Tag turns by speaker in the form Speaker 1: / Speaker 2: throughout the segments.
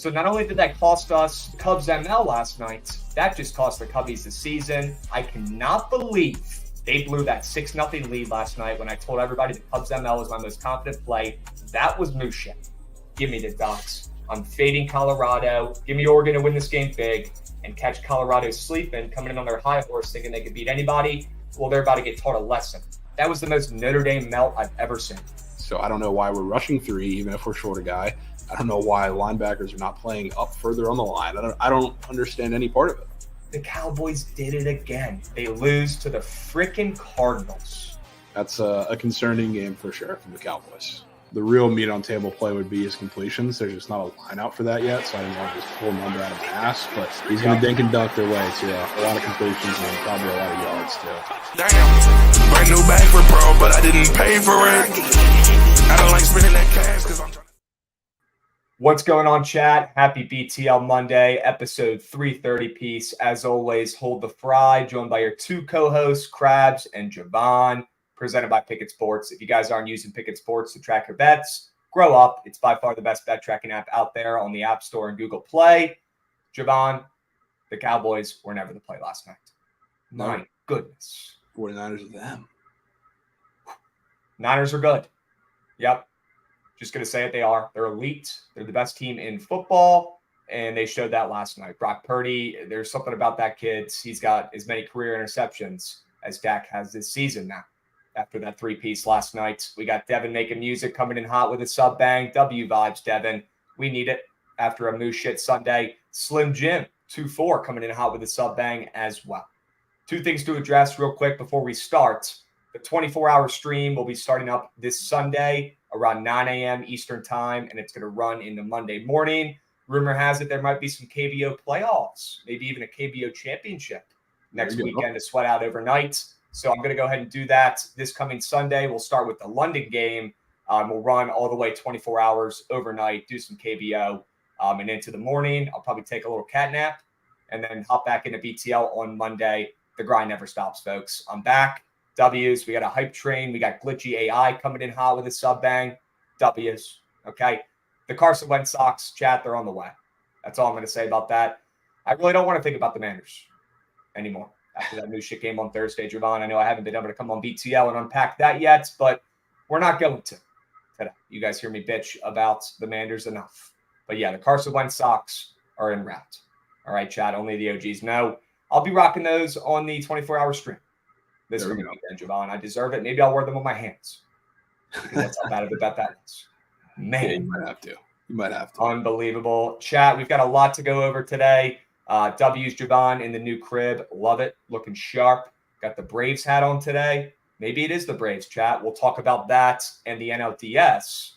Speaker 1: So not only did that cost us Cubs ML last night, that just cost the Cubbies the season. I cannot believe they blew that 6-0 lead last night when I told everybody the Cubs ML was my most confident play. That was moose shit. Give me the Ducks. I'm fading Colorado. Give me Oregon to win this game big and catch Colorado sleeping, coming in on their high horse thinking they could beat anybody. Well, they're about to get taught a lesson. That was the most Notre Dame melt I've ever seen.
Speaker 2: So I don't know why we're rushing three, even if we're short a guy. I don't know why linebackers are not playing up further on the line. I don't understand any part of it.
Speaker 1: The Cowboys did it again. They lose to the freaking Cardinals.
Speaker 2: That's a concerning game for sure from the Cowboys. The real meat on table play would be his completions. There's just not a line out for that yet, so I don't want to just pull a number out of my ass. But he's going to dink and dunk their way to a lot of completions and probably a lot of yards too.
Speaker 3: Damn, brand new bag for pro, but I didn't pay for it. I don't like spending that cash because I'm trying.
Speaker 1: What's going on, chat? Happy BTL Monday, episode 330 piece. As always, hold the fry, joined by your two co-hosts, Krabs and Javon, presented by Pickett Sports. If you guys aren't using Pickett Sports to track your bets, grow up. It's by far the best bet tracking app out there on the App Store and Google Play. Javon, the Cowboys were never the play last night. My goodness.
Speaker 2: 49ers of them.
Speaker 1: Niners are good. Yep. Just going to say it, they are. They're elite. They're the best team in football, and they showed that last night. Brock Purdy, there's something about that kid. He's got as many career interceptions as Dak has this season now. After that three-piece last night, we got Devin making music, coming in hot with a sub-bang. W vibes, Devin. We need it after a moose shit Sunday. Slim Jim, 2-4, coming in hot with a sub-bang as well. Two things to address real quick before we start. The 24-hour stream will be starting up this Sunday. around 9 a.m. Eastern time, and it's going to run into Monday morning. Rumor has it there might be some KBO playoffs, maybe even a KBO championship next weekend to sweat out overnight. So I'm going to go ahead and do that this coming Sunday. We'll start with the London game. We'll run all the way 24 hours overnight, do some KBO, and into the morning. I'll probably take a little cat nap and then hop back into BTL on Monday. The grind never stops, folks. I'm back. W's. We got a hype train. We got glitchy AI coming in hot with a sub bang. W's. Okay. The Carson Wentz Sox, chat, they're on the way. That's all I'm going to say about that. I really don't want to think about the Manders anymore after that new shit game on Thursday, Javon. I know I haven't been able to come on BTL and unpack that yet, but we're not going to today. You guys hear me bitch about the Manders enough. But yeah, the Carson Wentz Sox are en route. All right, chat, only the OGs know. I'll be rocking those on the 24-hour stream this coming weekend, Javon. I deserve it. Maybe I'll wear them on my hands. That's how bad of a bet that is. Man.
Speaker 2: Yeah, you might have to.
Speaker 1: Unbelievable. Chat, we've got a lot to go over today. W's Javon in the new crib. Love it. Looking sharp. Got the Braves hat on today. Maybe it is the Braves, chat. We'll talk about that and the NLDS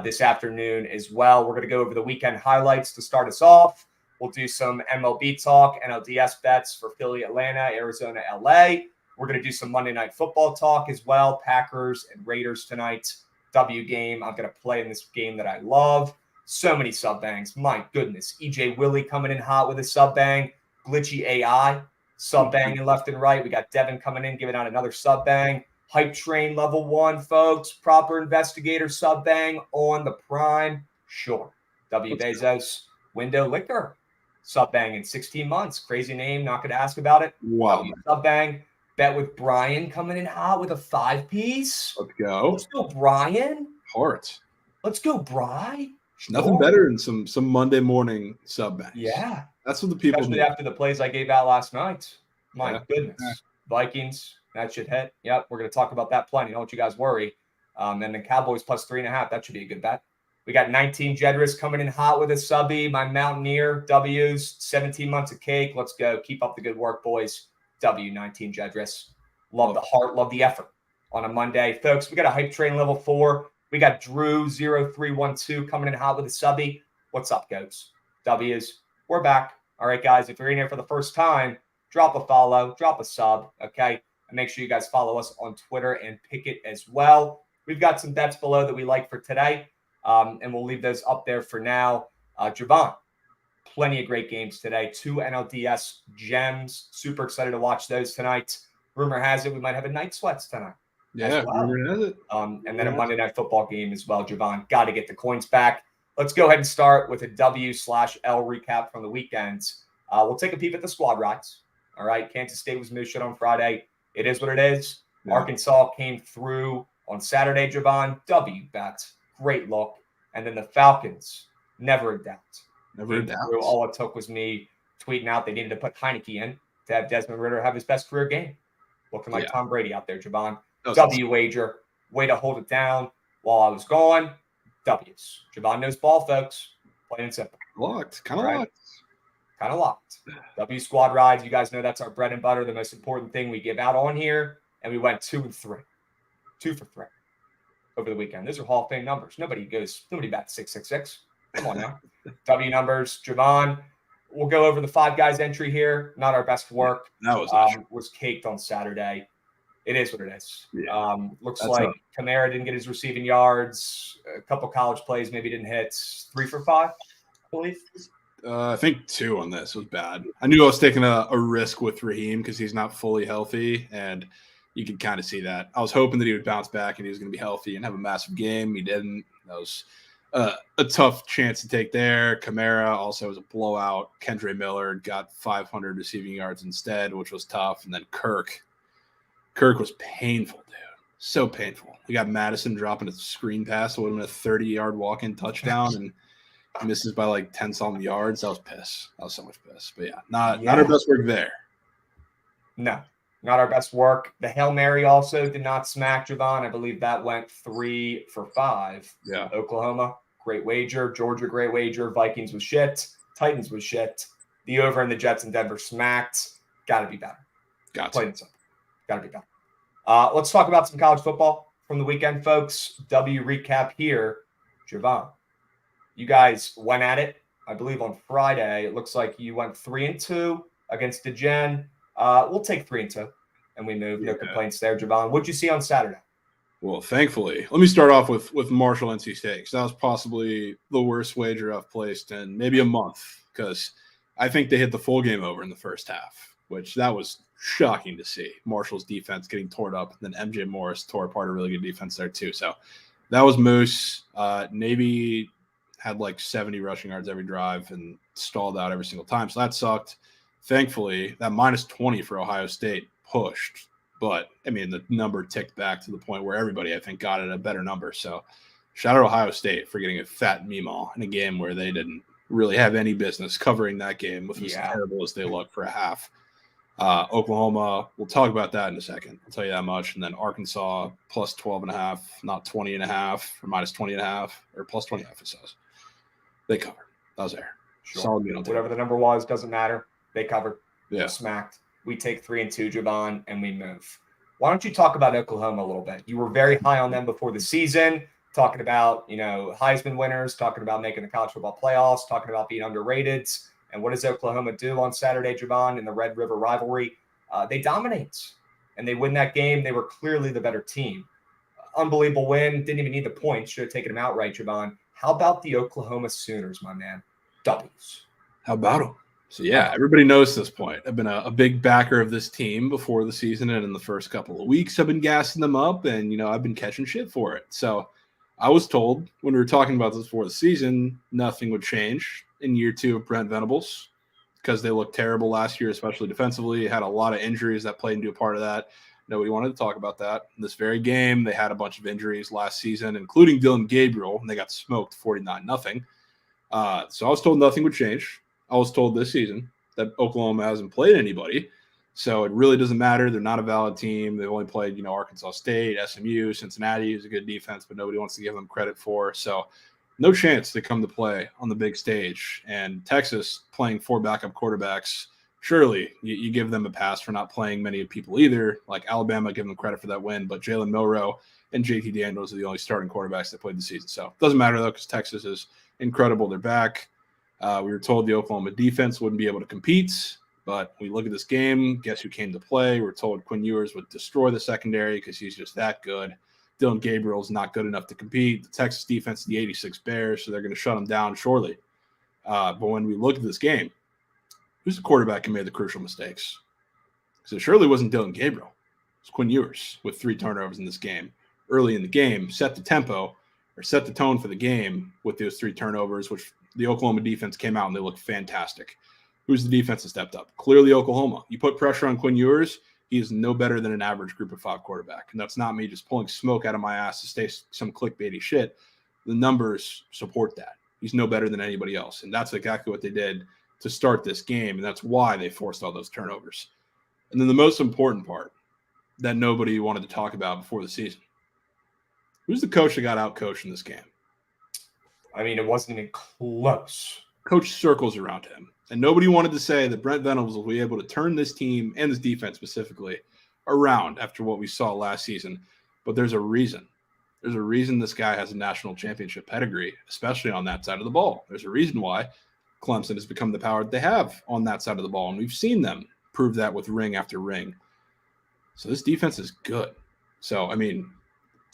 Speaker 1: this afternoon as well. We're going to go over the weekend highlights to start us off. We'll do some MLB talk, NLDS bets for Philly, Atlanta, Arizona, LA. We're going to do some Monday Night Football talk as well. Packers and Raiders tonight. W game. I'm going to play in this game that I love. So many sub bangs. My goodness. EJ Willie coming in hot with a sub bang. Glitchy AI sub banging left and right. We got Devin coming in, giving out another sub bang. Hype train level 1, folks. Proper investigator sub bang on the prime. Sure. W Bezos. Window liquor. Sub bang in 16 months. Crazy name. Not going to ask about it.
Speaker 2: Wow.
Speaker 1: Sub bang. Bet with Brian coming in hot with a 5-piece.
Speaker 2: Let's go.
Speaker 1: Let's go, Brian.
Speaker 2: Heart.
Speaker 1: Let's go, Bri.
Speaker 2: Nothing better than some Monday morning sub bangs.
Speaker 1: Yeah.
Speaker 2: That's what the people
Speaker 1: Especially
Speaker 2: do.
Speaker 1: after the plays I gave out last night. My goodness.
Speaker 2: Yeah.
Speaker 1: Vikings, that should hit. Yep, we're going to talk about that plenty. Don't you guys worry. And then Cowboys plus 3.5. That should be a good bet. We got 19 Jedris coming in hot with a subby. My Mountaineer W's, 17 months of cake. Let's go. Keep up the good work, boys. W19 Jedris. Love the heart, love the effort on a Monday. Folks, we got a hype train level 4. We got Drew 0312 coming in hot with a subby. What's up, goats? W's. We're back. All right, guys, if you're in here for the first time, drop a follow, drop a sub, okay? And make sure you guys follow us on Twitter and pick it as well. We've got some bets below that we like for today, and we'll leave those up there for now. Javon, plenty of great games today. 2 NLDS gems. Super excited to watch those tonight. Rumor has it we might have a night sweats tonight.
Speaker 2: Yeah, rumor has it.
Speaker 1: And then a Monday Night Football game as well, Javon. Got to get the coins back. Let's go ahead and start with a W/L recap from the weekends. We'll take a peep at the squad rides. All right, Kansas State was moose shit on Friday. It is what it is. Yeah. Arkansas came through on Saturday, Javon. W bet. Great look. And then the Falcons, never a doubt.
Speaker 2: Never a doubt.
Speaker 1: All it took was me tweeting out they needed to put Heineke in to have Desmond Ridder have his best career game. Looking like Tom Brady out there, Javon. W wager. Way to hold it down while I was gone. W's. Javon knows ball, folks. Plain and simple.
Speaker 2: Locked. Kind of locked.
Speaker 1: Kind of locked. W squad rides. You guys know that's our bread and butter, the most important thing we give out on here. And we went 2 and 3. 2 for 3 over the weekend. Those are Hall of Fame numbers. Nobody bats 666. Come on now. W numbers. Javon. We'll go over the 5 guys entry here. Not our best work.
Speaker 2: That
Speaker 1: was caked on Saturday. It is what it is.
Speaker 2: Yeah.
Speaker 1: Looks that's like Kamara didn't get his receiving yards. A couple college plays maybe didn't hit. 3 for 5, I believe.
Speaker 2: I think 2 on this was bad. I knew I was taking a risk with Raheem because he's not fully healthy, and you can kind of see that. I was hoping that he would bounce back and he was going to be healthy and have a massive game. He didn't. That was a tough chance to take there. Kamara also was a blowout. Kendre Miller got 500 receiving yards instead, which was tough. And then Kirk was painful, dude. So painful. We got Madison dropping a screen pass. It would have been a 30-yard walk-in touchdown, and misses by like 10-something yards. I was pissed. I was so much pissed. But not our best work there.
Speaker 1: No, not our best work. The Hail Mary also did not smack Javon. I believe that went 3 for 5.
Speaker 2: Yeah.
Speaker 1: Oklahoma, great wager. Georgia, great wager. Vikings was shit. Titans was shit. The over and the Jets in Denver smacked. Got to be better.
Speaker 2: Got
Speaker 1: to. Got to be better. Let's talk about some college football from the weekend, folks. W recap here. Javon, you guys went at it, I believe, on Friday. It looks like you went 3-2 against DeGen. We'll take 3-2, and we move. No complaints there, Javon. What'd you see on Saturday?
Speaker 2: Well, thankfully, let me start off with Marshall NC State, because that was possibly the worst wager I've placed in maybe a month, because I think they hit the full game over in the first half, which that was shocking to see. Marshall's defense getting torn up, and then MJ Morris tore apart a really good defense there too. So that was Moose. Navy had like 70 rushing yards every drive and stalled out every single time, so that sucked. Thankfully, that minus 20 for Ohio State pushed. But, I mean, the number ticked back to the point where everybody, I think, got it a better number. So, shout out to Ohio State for getting a fat Meemaw in a game where they didn't really have any business covering that game with as terrible as they looked for a half. Oklahoma, we'll talk about that in a second. I'll tell you that much. And then Arkansas, plus 12.5, not 20.5, or minus 20.5, or plus 20.5, it says. They covered. That was there.
Speaker 1: Sure.
Speaker 2: Solid meal.
Speaker 1: Whatever the number was, doesn't matter. They covered.
Speaker 2: Yeah.
Speaker 1: Smacked. We take 3-2, Javon, and we move. Why don't you talk about Oklahoma a little bit? You were very high on them before the season, talking about, Heisman winners, talking about making the college football playoffs, talking about being underrated. And what does Oklahoma do on Saturday, Javon, in the Red River rivalry? They dominate, and they win that game. They were clearly the better team. Unbelievable win. Didn't even need the points. Should have taken them outright, Javon. How about the Oklahoma Sooners, my man? W's.
Speaker 2: How about them? So, yeah, everybody knows this point. I've been a big backer of this team before the season, and in the first couple of weeks, I've been gassing them up, and, I've been catching shit for it. So I was told when we were talking about this before the season, nothing would change in year 2 of Brent Venables, because they looked terrible last year, especially defensively. Had a lot of injuries that played into a part of that. Nobody wanted to talk about that. In this very game, they had a bunch of injuries last season, including Dylan Gabriel, and they got smoked 49-0. So I was told nothing would change. I was told this season that Oklahoma hasn't played anybody, so it really doesn't matter. They're not a valid team. They've only played, Arkansas State, SMU, Cincinnati is a good defense, but nobody wants to give them credit for. So no chance to come to play on the big stage. And Texas playing 4 backup quarterbacks, surely you give them a pass for not playing many people either. Like Alabama, give them credit for that win, but Jalen Milroe and JT Daniels are the only starting quarterbacks that played the season. So it doesn't matter, though, because Texas is incredible. They're back. We were told the Oklahoma defense wouldn't be able to compete, but we look at this game, guess who came to play? We're told Quinn Ewers would destroy the secondary because he's just that good. Dylan Gabriel's not good enough to compete. The Texas defense, the 86 Bears, so they're going to shut him down shortly. But when we look at this game, who's the quarterback who made the crucial mistakes? Because it surely wasn't Dylan Gabriel. It's Quinn Ewers with 3 turnovers in this game. Early in the game, set the tempo or set the tone for the game with those 3 turnovers, which the Oklahoma defense came out and they looked fantastic. Who's the defense that stepped up? Clearly Oklahoma. You put pressure on Quinn Ewers, he is no better than an average group of 5 quarterback. And that's not me just pulling smoke out of my ass to stay some clickbaity shit. The numbers support that. He's no better than anybody else. And that's exactly what they did to start this game. And that's why they forced all those turnovers. And then the most important part that nobody wanted to talk about before the season. Who's the coach that got out-coached in this game?
Speaker 1: I mean, it wasn't even close.
Speaker 2: Coach circles around him. And nobody wanted to say that Brent Venables will be able to turn this team and this defense specifically around after what we saw last season. But there's a reason. There's a reason this guy has a national championship pedigree, especially on that side of the ball. There's a reason why Clemson has become the power that they have on that side of the ball. And we've seen them prove that with ring after ring. So this defense is good. So, I mean,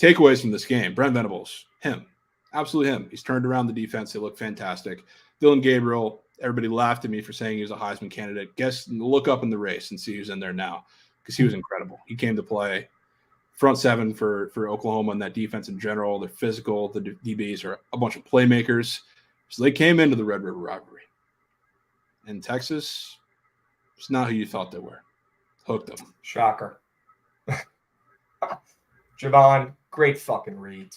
Speaker 2: takeaways from this game, Brent Venables, him. Absolutely him. He's turned around the defense. They look fantastic. Dylan Gabriel, everybody laughed at me for saying he was a Heisman candidate. Guess, look up in the race and see who's in there now because he was incredible. He came to play front 7 for Oklahoma and that defense in general. They're physical. The DBs are a bunch of playmakers. So they came into the Red River rivalry. And Texas, it's not who you thought they were. Hooked them.
Speaker 1: Shocker. Javon, great fucking read.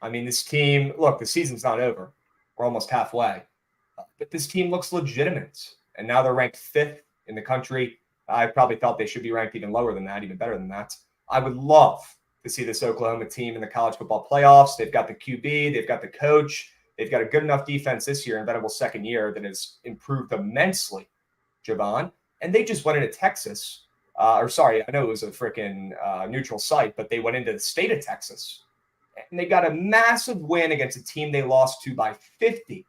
Speaker 1: I mean, this team, look, the season's not over. We're almost halfway. But this team looks legitimate. And now they're ranked 5th in the country. I probably felt they should be ranked even lower than that, even better than that. I would love to see this Oklahoma team in the college football playoffs. They've got the QB. They've got the coach. They've got a good enough defense this year in Venables' second year that has improved immensely, Javon. And they just went into Texas I know it was a freaking neutral site, but they went into the state of Texas and they got a massive win against a team they lost to by 50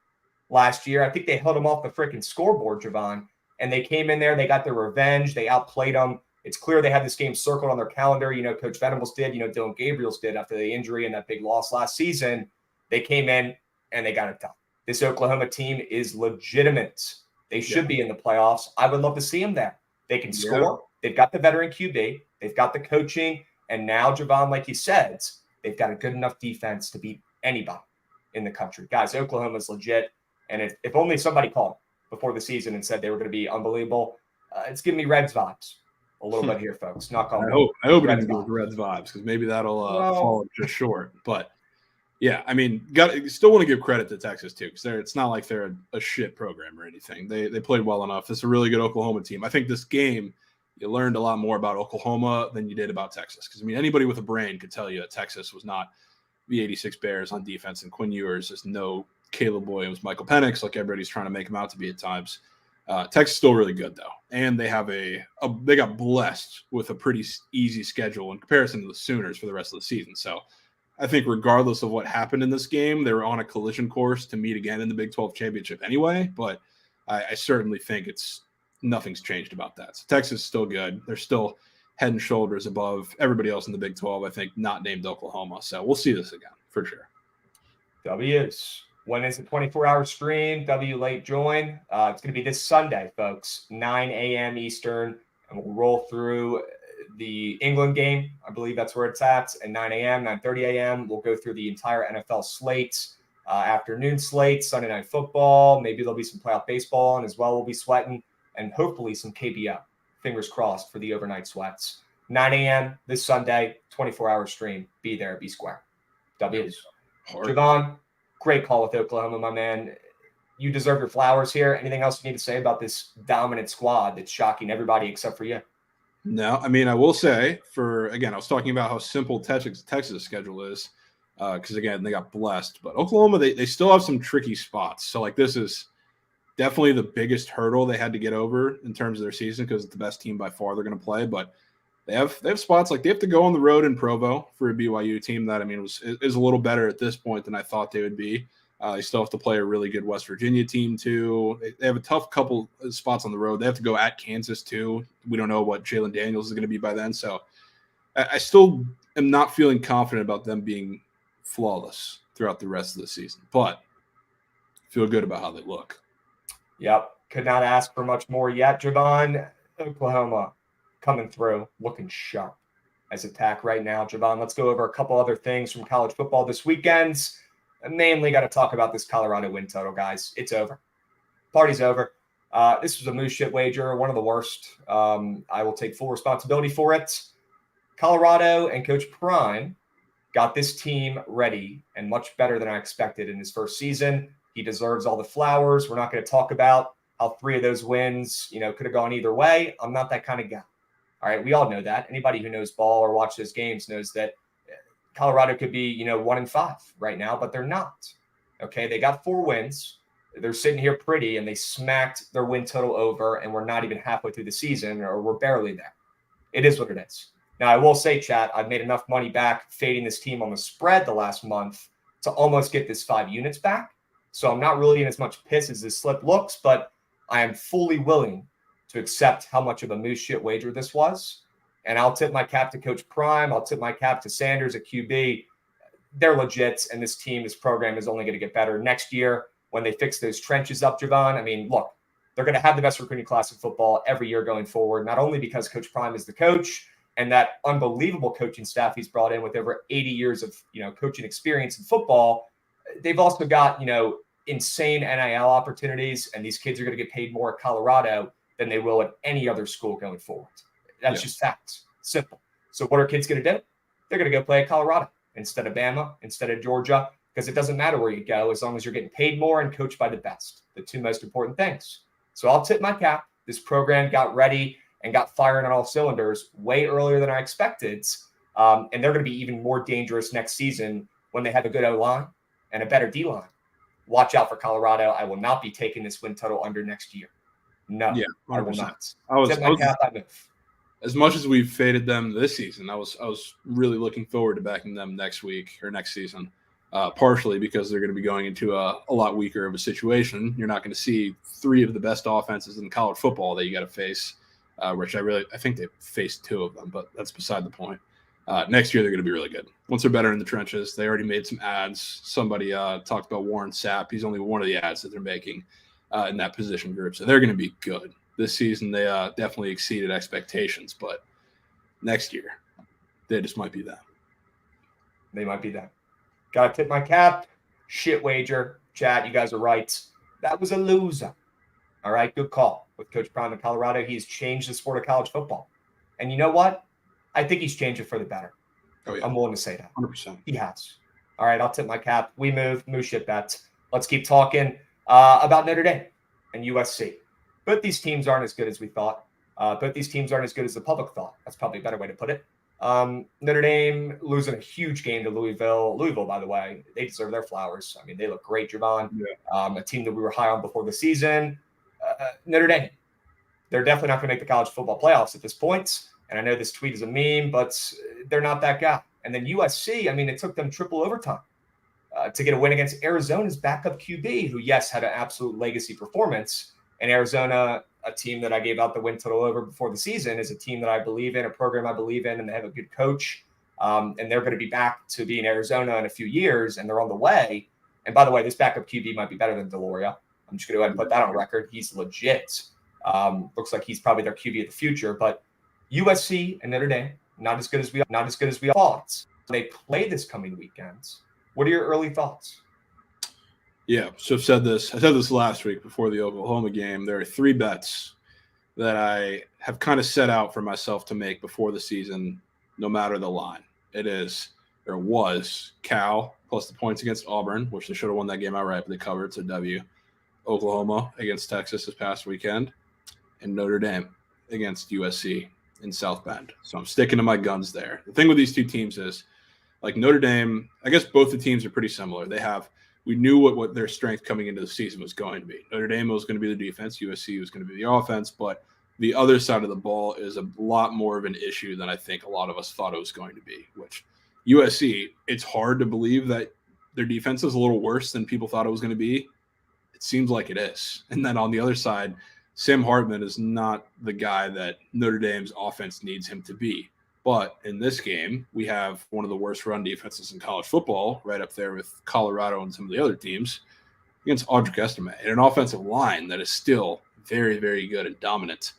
Speaker 1: last year. I think they held them off the freaking scoreboard, Javon, and they came in there. They got their revenge. They outplayed them. It's clear they had this game circled on their calendar. Coach Venables did, Dylan Gabriel's did after the injury and that big loss last season. They came in and they got it done. This Oklahoma team is legitimate. They should be in the playoffs. I would love to see them there. They can score. They've got the veteran QB. They've got the coaching. And now, Javon, like you said, they've got a good enough defense to beat anybody in the country. Guys, Oklahoma's legit. And if only somebody called before the season and said they were going to be unbelievable, it's giving me Reds vibes a little bit here, folks. Knock on wood.
Speaker 2: I hope it doesn't go with Reds vibes because maybe that'll fall just short. But yeah, I mean, still want to give credit to Texas too because it's not like they're a shit program or anything. They played well enough. It's a really good Oklahoma team. I think this game you learned a lot more about Oklahoma than you did about Texas because I mean anybody with a brain could tell you that Texas was not the 86 Bears on defense and Quinn Ewers is no Caleb Williams, Michael Penix, like everybody's trying to make him out to be at times. Texas is still really good though, and they have they got blessed with a pretty easy schedule in comparison to the Sooners for the rest of the season. So I think regardless of what happened in this game, they were on a collision course to meet again in the Big 12 championship anyway. But I certainly think nothing's changed about that. So Texas is still good. They're still head and shoulders above everybody else in the Big 12. I think not named Oklahoma. So we'll see this again for sure.
Speaker 1: W's. When is the 24-hour stream? W late join. It's going to be this Sunday, folks, 9 a.m. Eastern, and we'll roll through the England game. I believe that's where it's at, at 9 a.m., 9:30 a.m. We'll go through the entire NFL slate, afternoon slate, Sunday Night Football. Maybe there'll be some playoff baseball on as well. We'll be sweating, and hopefully some KBO. Fingers crossed for the overnight sweats. 9 a.m. this Sunday, 24-hour stream. Be there, be square. W's. Javon, great call with Oklahoma, my man. You deserve your flowers here. Anything else you need to say about this dominant squad that's shocking everybody except for you?
Speaker 2: No, I mean, I will say I was talking about how simple Texas' schedule is because, again, they got blessed. But Oklahoma, they still have some tricky spots. So, this is definitely the biggest hurdle they had to get over in terms of their season because it's the best team by far they're going to play. But they have spots they have to go on the road in Provo for a BYU team that, I mean, is a little better at this point than I thought they would be. They still have to play a really good West Virginia team, too. They have a tough couple spots on the road. They have to go at Kansas, too. We don't know what Jalen Daniels is going to be by then. So I still am not feeling confident about them being flawless throughout the rest of the season. But feel good about how they look.
Speaker 1: Yep. Could not ask for much more yet, Javon. Oklahoma coming through, looking sharp as attack right now. Javon, let's go over a couple other things from college football this weekend. Mainly got to talk about this Colorado win total, guys. It's over. Party's over. This was a moose shit wager, one of the worst. I will take full responsibility for it. Colorado and Coach Prime got this team ready and much better than I expected in his first season. He deserves all the flowers. We're not going to talk about how 3 of those wins, could have gone either way. I'm not that kind of guy. All right, we all know that. Anybody who knows ball or watches those games knows that Colorado could be, 1-5 right now, but they're not. Okay, they got 4 wins. They're sitting here pretty, and they smacked their win total over, and we're not even halfway through the season, or we're barely there. It is what it is. Now, I will say, chat, I've made enough money back fading this team on the spread the last month to almost get this 5 units back. So I'm not really in as much piss as this slip looks, but I am fully willing to accept how much of a moose shit wager this was. And I'll tip my cap to Coach Prime. I'll tip my cap to Sanders at QB. They're legit, and this program is only going to get better next year when they fix those trenches up, Javon. I mean, look, they're going to have the best recruiting class in football every year going forward, not only because Coach Prime is the coach and that unbelievable coaching staff he's brought in with over 80 years of, coaching experience in football. They've also got, insane NIL opportunities, and these kids are going to get paid more at Colorado than they will at any other school going forward. That's just facts. Simple. So what are kids going to do? They're going to go play at Colorado instead of Bama, instead of Georgia, because it doesn't matter where you go as long as you're getting paid more and coached by the best, the 2 most important things. So I'll tip my cap. This program got ready and got firing on all cylinders way earlier than I expected. And they're going to be even more dangerous next season when they have a good O-line and a better D-line. Watch out for Colorado. I will not be taking this win total under next year. No, I will not. Tip my cap, I move.
Speaker 2: as much as we've faded them this season, I was really looking forward to backing them next week or next season, partially because they're going to be going into a lot weaker of a situation. You're not going to see three of the best offenses in college football that you got to face, which I think they faced two of them, but that's beside the point. Next year, they're going to be really good. Once they're better in the trenches, they already made some ads. Somebody talked about Warren Sapp. He's only one of the ads that they're making in that position group. So they're going to be good. This season, they definitely exceeded expectations. But next year, they just might be that.
Speaker 1: They might be that. Got to tip my cap. Shit wager. Chat, you guys are right. That was a loser. All right, good call with Coach Prime in Colorado. He's changed the sport of college football. And you know what? I think he's changed it for the better.
Speaker 2: Oh, yeah.
Speaker 1: I'm willing to say that.
Speaker 2: 100%.
Speaker 1: He has. All right, I'll tip my cap. We move shit bets. Let's keep talking about Notre Dame and USC. Both these teams aren't as good as we thought. Both these teams aren't as good as the public thought. That's probably a better way to put it. Notre Dame losing a huge game to Louisville. Louisville, by the way, they deserve their flowers. I mean, they look great, Javon. Yeah. A team that we were high on before the season. Notre Dame, they're definitely not going to make the college football playoffs at this point. And I know this tweet is a meme, but they're not that guy. And then USC, I mean, it took them triple overtime to get a win against Arizona's backup QB, who, yes, had an absolute legacy performance. And Arizona, a team that I gave out the win total over before the season, is a team that I believe in, a program I believe in, and they have a good coach. And they're going to be back to being Arizona in a few years, and they're on the way. And by the way, this backup QB might be better than Deloria. I'm just going to go ahead and put that on record. He's legit. Looks like he's probably their QB of the future. But USC and Notre Dame, not as good as we thought. They play this coming weekend. What are your early thoughts?
Speaker 2: Yeah, so I said this last week before the Oklahoma game. There are three bets that I have kind of set out for myself to make before the season, no matter the line. It was Cal plus the points against Auburn, which they should have won that game outright, but they covered. It's a W. Oklahoma against Texas this past weekend, and Notre Dame against USC in South Bend. So I'm sticking to my guns there. The thing with these two teams is, like Notre Dame, I guess both the teams are pretty similar. We knew what their strength coming into the season was going to be. Notre Dame was going to be the defense. USC was going to be the offense. But the other side of the ball is a lot more of an issue than I think a lot of us thought it was going to be, which USC, it's hard to believe that their defense is a little worse than people thought it was going to be. It seems like it is. And then on the other side, Sam Hartman is not the guy that Notre Dame's offense needs him to be. But in this game, we have one of the worst run defenses in college football, right up there with Colorado and some of the other teams, against Audric Estime, and an offensive line that is still very, very good and dominant.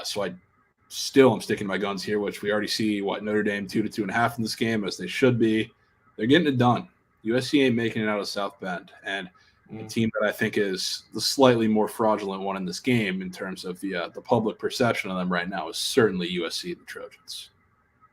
Speaker 2: So I'm sticking to my guns here, which we already see Notre Dame 2 to 2.5 in this game, as they should be. They're getting it done. USC ain't making it out of South Bend, and the team that I think is the slightly more fraudulent one in this game in terms of the public perception of them right now is certainly USC, the Trojans.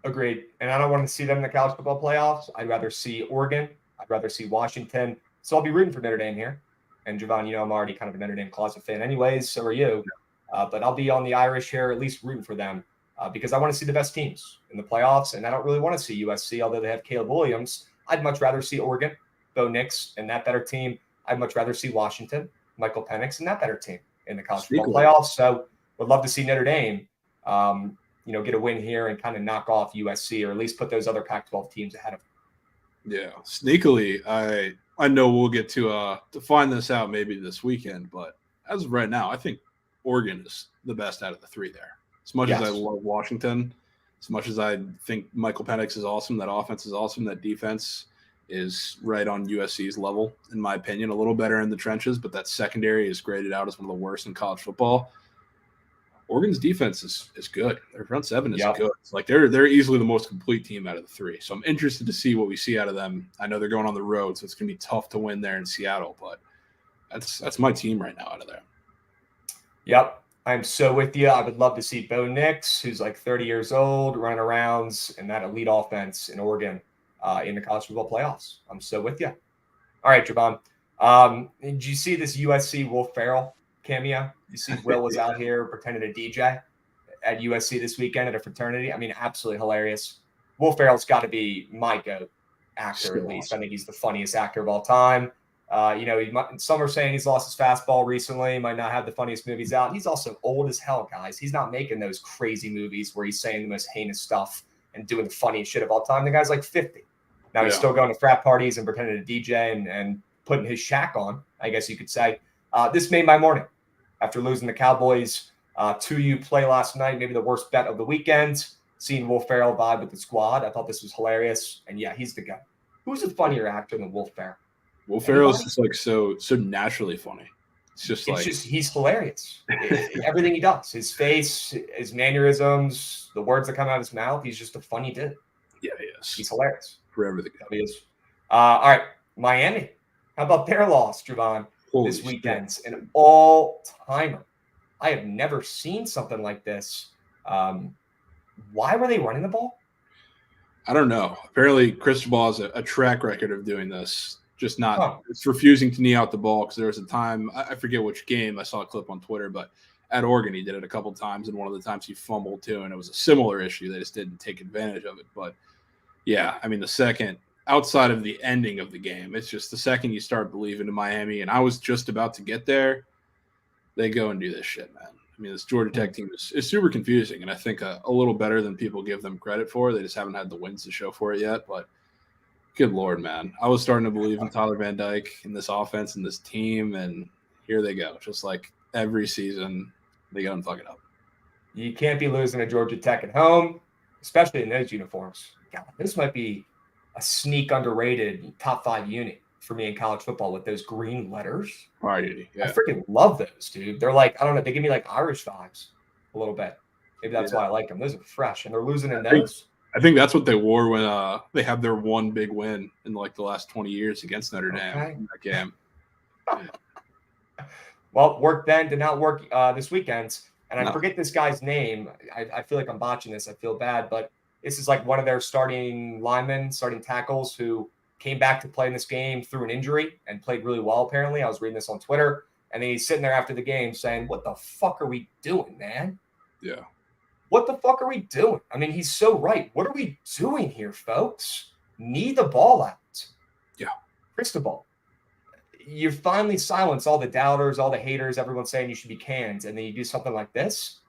Speaker 1: Agreed. And I don't want to see them in the college football playoffs. I'd rather see Oregon. I'd rather see Washington. So I'll be rooting for Notre Dame here. And Javon, you know I'm already kind of a Notre Dame closet fan anyways. So are you. But I'll be on the Irish here, at least rooting for them, because I want to see the best teams in the playoffs. And I don't really want to see USC, although they have Caleb Williams. I'd much rather see Oregon, Bo Nix, and that better team. I'd much rather see Washington, Michael Penix, and that better team in the college football playoffs. So would love to see Notre Dame get a win here and kind of knock off USC, or at least put those other Pac-12 teams ahead of them.
Speaker 2: Yeah, sneakily, I know we'll get to find this out maybe this weekend, but as of right now, I think Oregon is the best out of the three there. As much as I love Washington, as much as I think Michael Penix is awesome, that offense is awesome, that defense is right on USC's level, in my opinion, a little better in the trenches, but that secondary is graded out as one of the worst in college football. Oregon's defense is good. Their front seven is good. It's like they're easily the most complete team out of the three. So I'm interested to see what we see out of them. I know they're going on the road, so it's going to be tough to win there in Seattle, but that's my team right now out of there.
Speaker 1: Yep. I'm so with you. I would love to see Bo Nix, who's like 30 years old, running around in that elite offense in Oregon in the college football playoffs. I'm so with you. All right, Javon. Did you see this USC Will Ferrell cameo? You see Will was out here pretending to DJ at USC this weekend at a fraternity. I mean, absolutely hilarious. Will Ferrell's got to be my GOAT actor, at least. I think he's the funniest actor of all time. Some are saying he's lost his fastball recently, might not have the funniest movies out. He's also old as hell, guys. He's not making those crazy movies where he's saying the most heinous stuff and doing the funniest shit of all time. The guy's like 50. Now he's still going to frat parties and pretending to DJ and putting his shack on, I guess you could say. This made my morning after losing the Cowboys 2U play last night, maybe the worst bet of the weekend. Seeing Will Ferrell vibe with the squad, I thought this was hilarious. And yeah, he's the guy. Who's a funnier actor than Will Ferrell?
Speaker 2: Will Ferrell's just like so naturally funny.
Speaker 1: He's hilarious. Everything he does, his face, his mannerisms, the words that come out of his mouth, he's just a funny dude.
Speaker 2: Yeah, he is.
Speaker 1: He's hilarious.
Speaker 2: Forever the guy.
Speaker 1: He is. All right, Miami. How about their loss, Javon, this weekend?
Speaker 2: Shit.
Speaker 1: An all-timer. I have never seen something like this. Why were they running the ball?
Speaker 2: I don't know. Apparently, Cristobal has a track record of doing this. Just not it's refusing to knee out the ball, because there was a time, I forget which game, I saw a clip on Twitter, but at Oregon he did it a couple times, and one of the times he fumbled too, and it was a similar issue. They just didn't take advantage of it. But yeah, I mean, the second, outside of the ending of the game, it's just the second you start believing in Miami, and I was just about to get there, they go and do this shit, man. I mean, this Georgia Tech team is super confusing, and I think a little better than people give them credit for. They just haven't had the wins to show for it yet, but good Lord, man. I was starting to believe in Tyler Van Dyke, in this offense, and this team, and here they go. Just like every season, they go and fuck it up.
Speaker 1: You can't be losing to Georgia Tech at home, especially in those uniforms. God, this might be a sneak underrated top 5 unit for me in college football with those green letters.
Speaker 2: Alrighty, yeah.
Speaker 1: I freaking love those, dude. They're like, I don't know, they give me like Irish vibes a little bit. Maybe that's why I like them. Those are fresh, and they're losing in those.
Speaker 2: I think that's what they wore when they had their one big win in like the last 20 years against Notre Dame in that game.
Speaker 1: Well, worked then, did not work this weekend. And I forget this guy's name. I feel like I'm botching this. I feel bad, but this is like one of their starting linemen, starting tackles, who came back to play in this game through an injury and played really well, apparently. I was reading this on Twitter. And then he's sitting there after the game saying, what the fuck are we doing, man?
Speaker 2: Yeah.
Speaker 1: What the fuck are we doing? I mean, he's so right. What are we doing here, folks? Knee the ball out.
Speaker 2: Yeah.
Speaker 1: Cristobal. You finally silence all the doubters, all the haters, everyone saying you should be canned, and then you do something like this,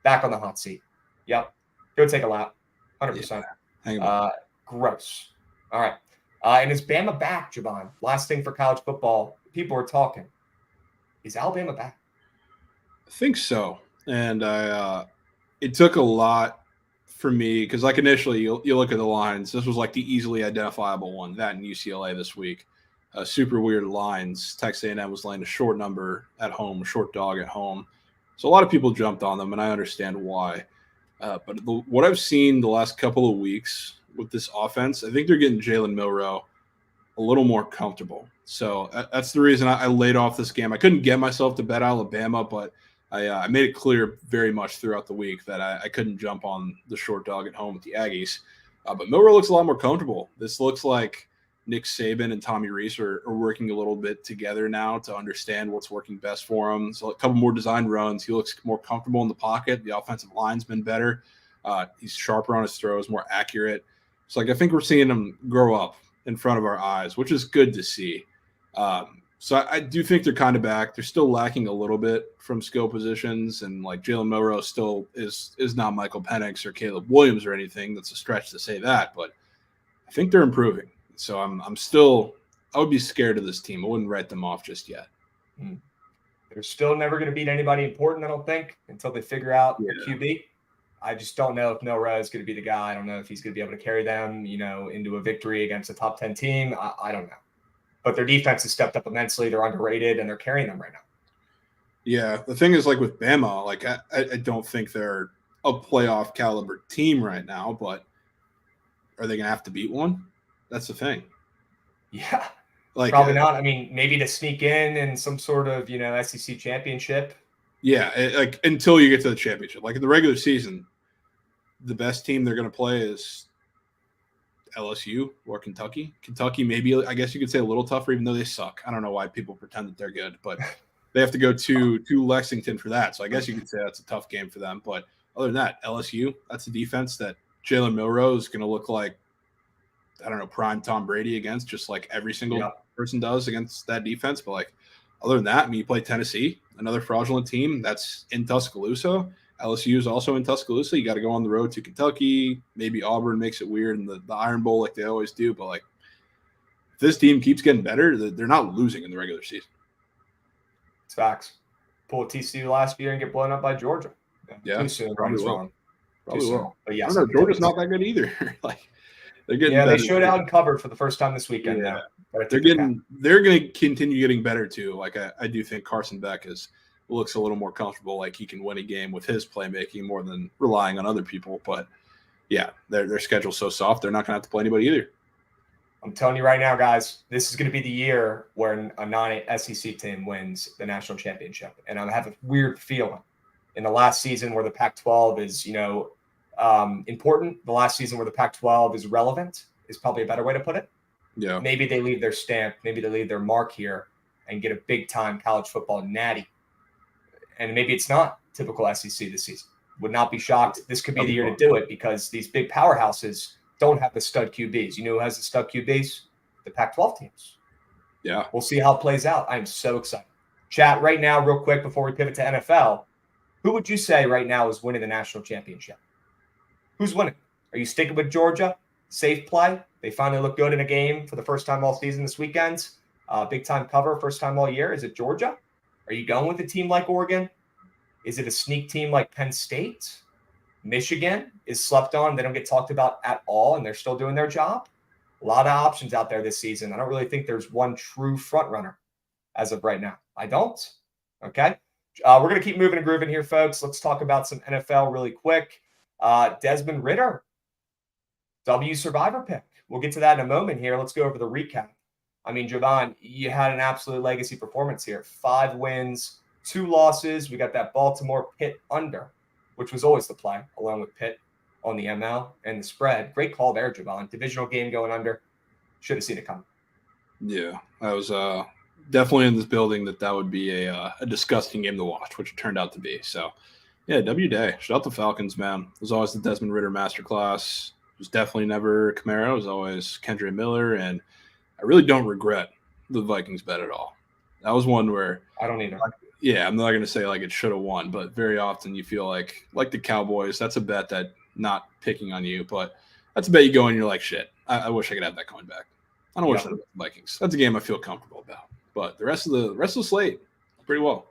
Speaker 1: back on the hot seat. Yep. Go take a lap. 100%.
Speaker 2: Yeah.
Speaker 1: Gross. All right. And is Bama back, Javon? Last thing for college football. People are talking. Is Alabama back?
Speaker 2: I think so. And it took a lot for me, because like initially you look at the lines. This was like the easily identifiable one, that in UCLA this week. Super weird lines. Texas A&M was laying a short number at home, a short dog at home. So a lot of people jumped on them, and I understand why. But what I've seen the last couple of weeks with this offense, I think they're getting Jalen Milroe a little more comfortable. So that's the reason I laid off this game. I couldn't get myself to bet Alabama, but I made it clear very much throughout the week that I couldn't jump on the short dog at home with the Aggies. But Milroe looks a lot more comfortable. This looks like Nick Saban and Tommy Rees are working a little bit together now to understand what's working best for him. So a couple more design runs. He looks more comfortable in the pocket. The offensive line's been better. He's sharper on his throws, more accurate. So I think we're seeing him grow up in front of our eyes, which is good to see. So I do think they're kind of back. They're still lacking a little bit from skill positions, and like Jalen Milroe still is not Michael Penix or Caleb Williams or anything. That's a stretch to say that, but I think they're improving. So I would be scared of this team. I wouldn't write them off just yet.
Speaker 1: They're still never going to beat anybody important, I don't think, until they figure out the QB. I just don't know if Milroe is going to be the guy. I don't know if he's going to be able to carry them, into a victory against a top 10 team. I don't know. But their defense has stepped up immensely. They're underrated, and they're carrying them right now.
Speaker 2: Yeah, the thing is, like with Bama, I don't think they're a playoff caliber team right now, but are they going to have to beat one? That's the thing.
Speaker 1: Yeah, probably not. I mean, maybe to sneak in some sort of, SEC championship.
Speaker 2: Yeah, until you get to the championship. Like in the regular season, the best team they're going to play is LSU or Kentucky. Kentucky, maybe, I guess you could say a little tougher, even though they suck. I don't know why people pretend that they're good, but they have to go to Lexington for that. So I guess you could say that's a tough game for them. But other than that, LSU, that's a defense that Jalen Milroe is going to look like, I don't know, prime Tom Brady against, just like every single person does against that defense. But like other than that, I mean, you play Tennessee, another fraudulent team that's in Tuscaloosa. LSU is also in Tuscaloosa. You got to go on the road to Kentucky. Maybe Auburn makes it weird in the Iron Bowl like they always do. But like if this team keeps getting better, they're not losing in the regular season.
Speaker 1: It's facts. Pull TCU last year and get blown up by Georgia.
Speaker 2: Yeah,
Speaker 1: too soon.
Speaker 2: probably will.
Speaker 1: Wrong.
Speaker 2: Probably will.
Speaker 1: But yes,
Speaker 2: I don't know. Georgia's not that good either. Like they're getting
Speaker 1: better.
Speaker 2: They
Speaker 1: showed out and covered for the first time this weekend.
Speaker 2: Yeah.
Speaker 1: They're
Speaker 2: going to continue getting better too. Like I do think Carson Beck looks a little more comfortable. Like he can win a game with his playmaking more than relying on other people. But yeah, their schedule's so soft, they're not going to have to play anybody either.
Speaker 1: I'm telling you right now, guys, this is going to be the year where a non-SEC team wins the national championship. And I have a weird feeling in the last season where the Pac-12 is, important. The last season where the Pac-12 is relevant is probably a better way to put it.
Speaker 2: Yeah.
Speaker 1: Maybe they leave their stamp. Maybe they leave their mark here and get a big-time college football natty. And maybe it's not typical SEC this season. Would not be shocked. This could be the year to do it because these big powerhouses don't have the stud QBs. You know who has the stud QBs? The Pac-12 teams.
Speaker 2: Yeah.
Speaker 1: We'll see how it plays out. I'm so excited. Chat right now, real quick, before we pivot to NFL, who would you say right now is winning the national championship? Who's winning? Are you sticking with Georgia? Safe play. They finally look good in a game for the first time all season this weekend. Big-time cover, first time all year. Is it Georgia? Are you going with a team like Oregon? Is it a sneak team like Penn State? Michigan is slept on. They don't get talked about at all, and they're still doing their job. A lot of options out there this season. I don't really think there's one true front runner as of right now. I don't. Okay. We're going to keep moving and grooving here, folks. Let's talk about some NFL really quick. Desmond Ridder, W Survivor pick. We'll get to that in a moment here. Let's go over the recap. I mean, Javon, you had an absolute legacy performance here. 5 wins, 2 losses. We got that Baltimore Pitt under, which was always the play, along with Pitt on the ML and the spread. Great call there, Javon. Divisional game going under. Should have seen it coming.
Speaker 2: Yeah, I was definitely in this building that would be a disgusting game to watch, which it turned out to be. So, yeah, W day. Shout out the Falcons, man. It was always the Desmond Ridder masterclass. It was definitely never Kamara. It was always Kendre Miller, and I really don't regret the Vikings bet at all. That was one where
Speaker 1: I don't either.
Speaker 2: Yeah, I'm not going to say like it should have won, but very often you feel like the Cowboys, that's a bet that not picking on you, but that's a bet you go and you're like, shit, I wish I could have that coming back. I don't wish that about the Vikings. That's a game I feel comfortable about. But the rest of the slate, pretty well.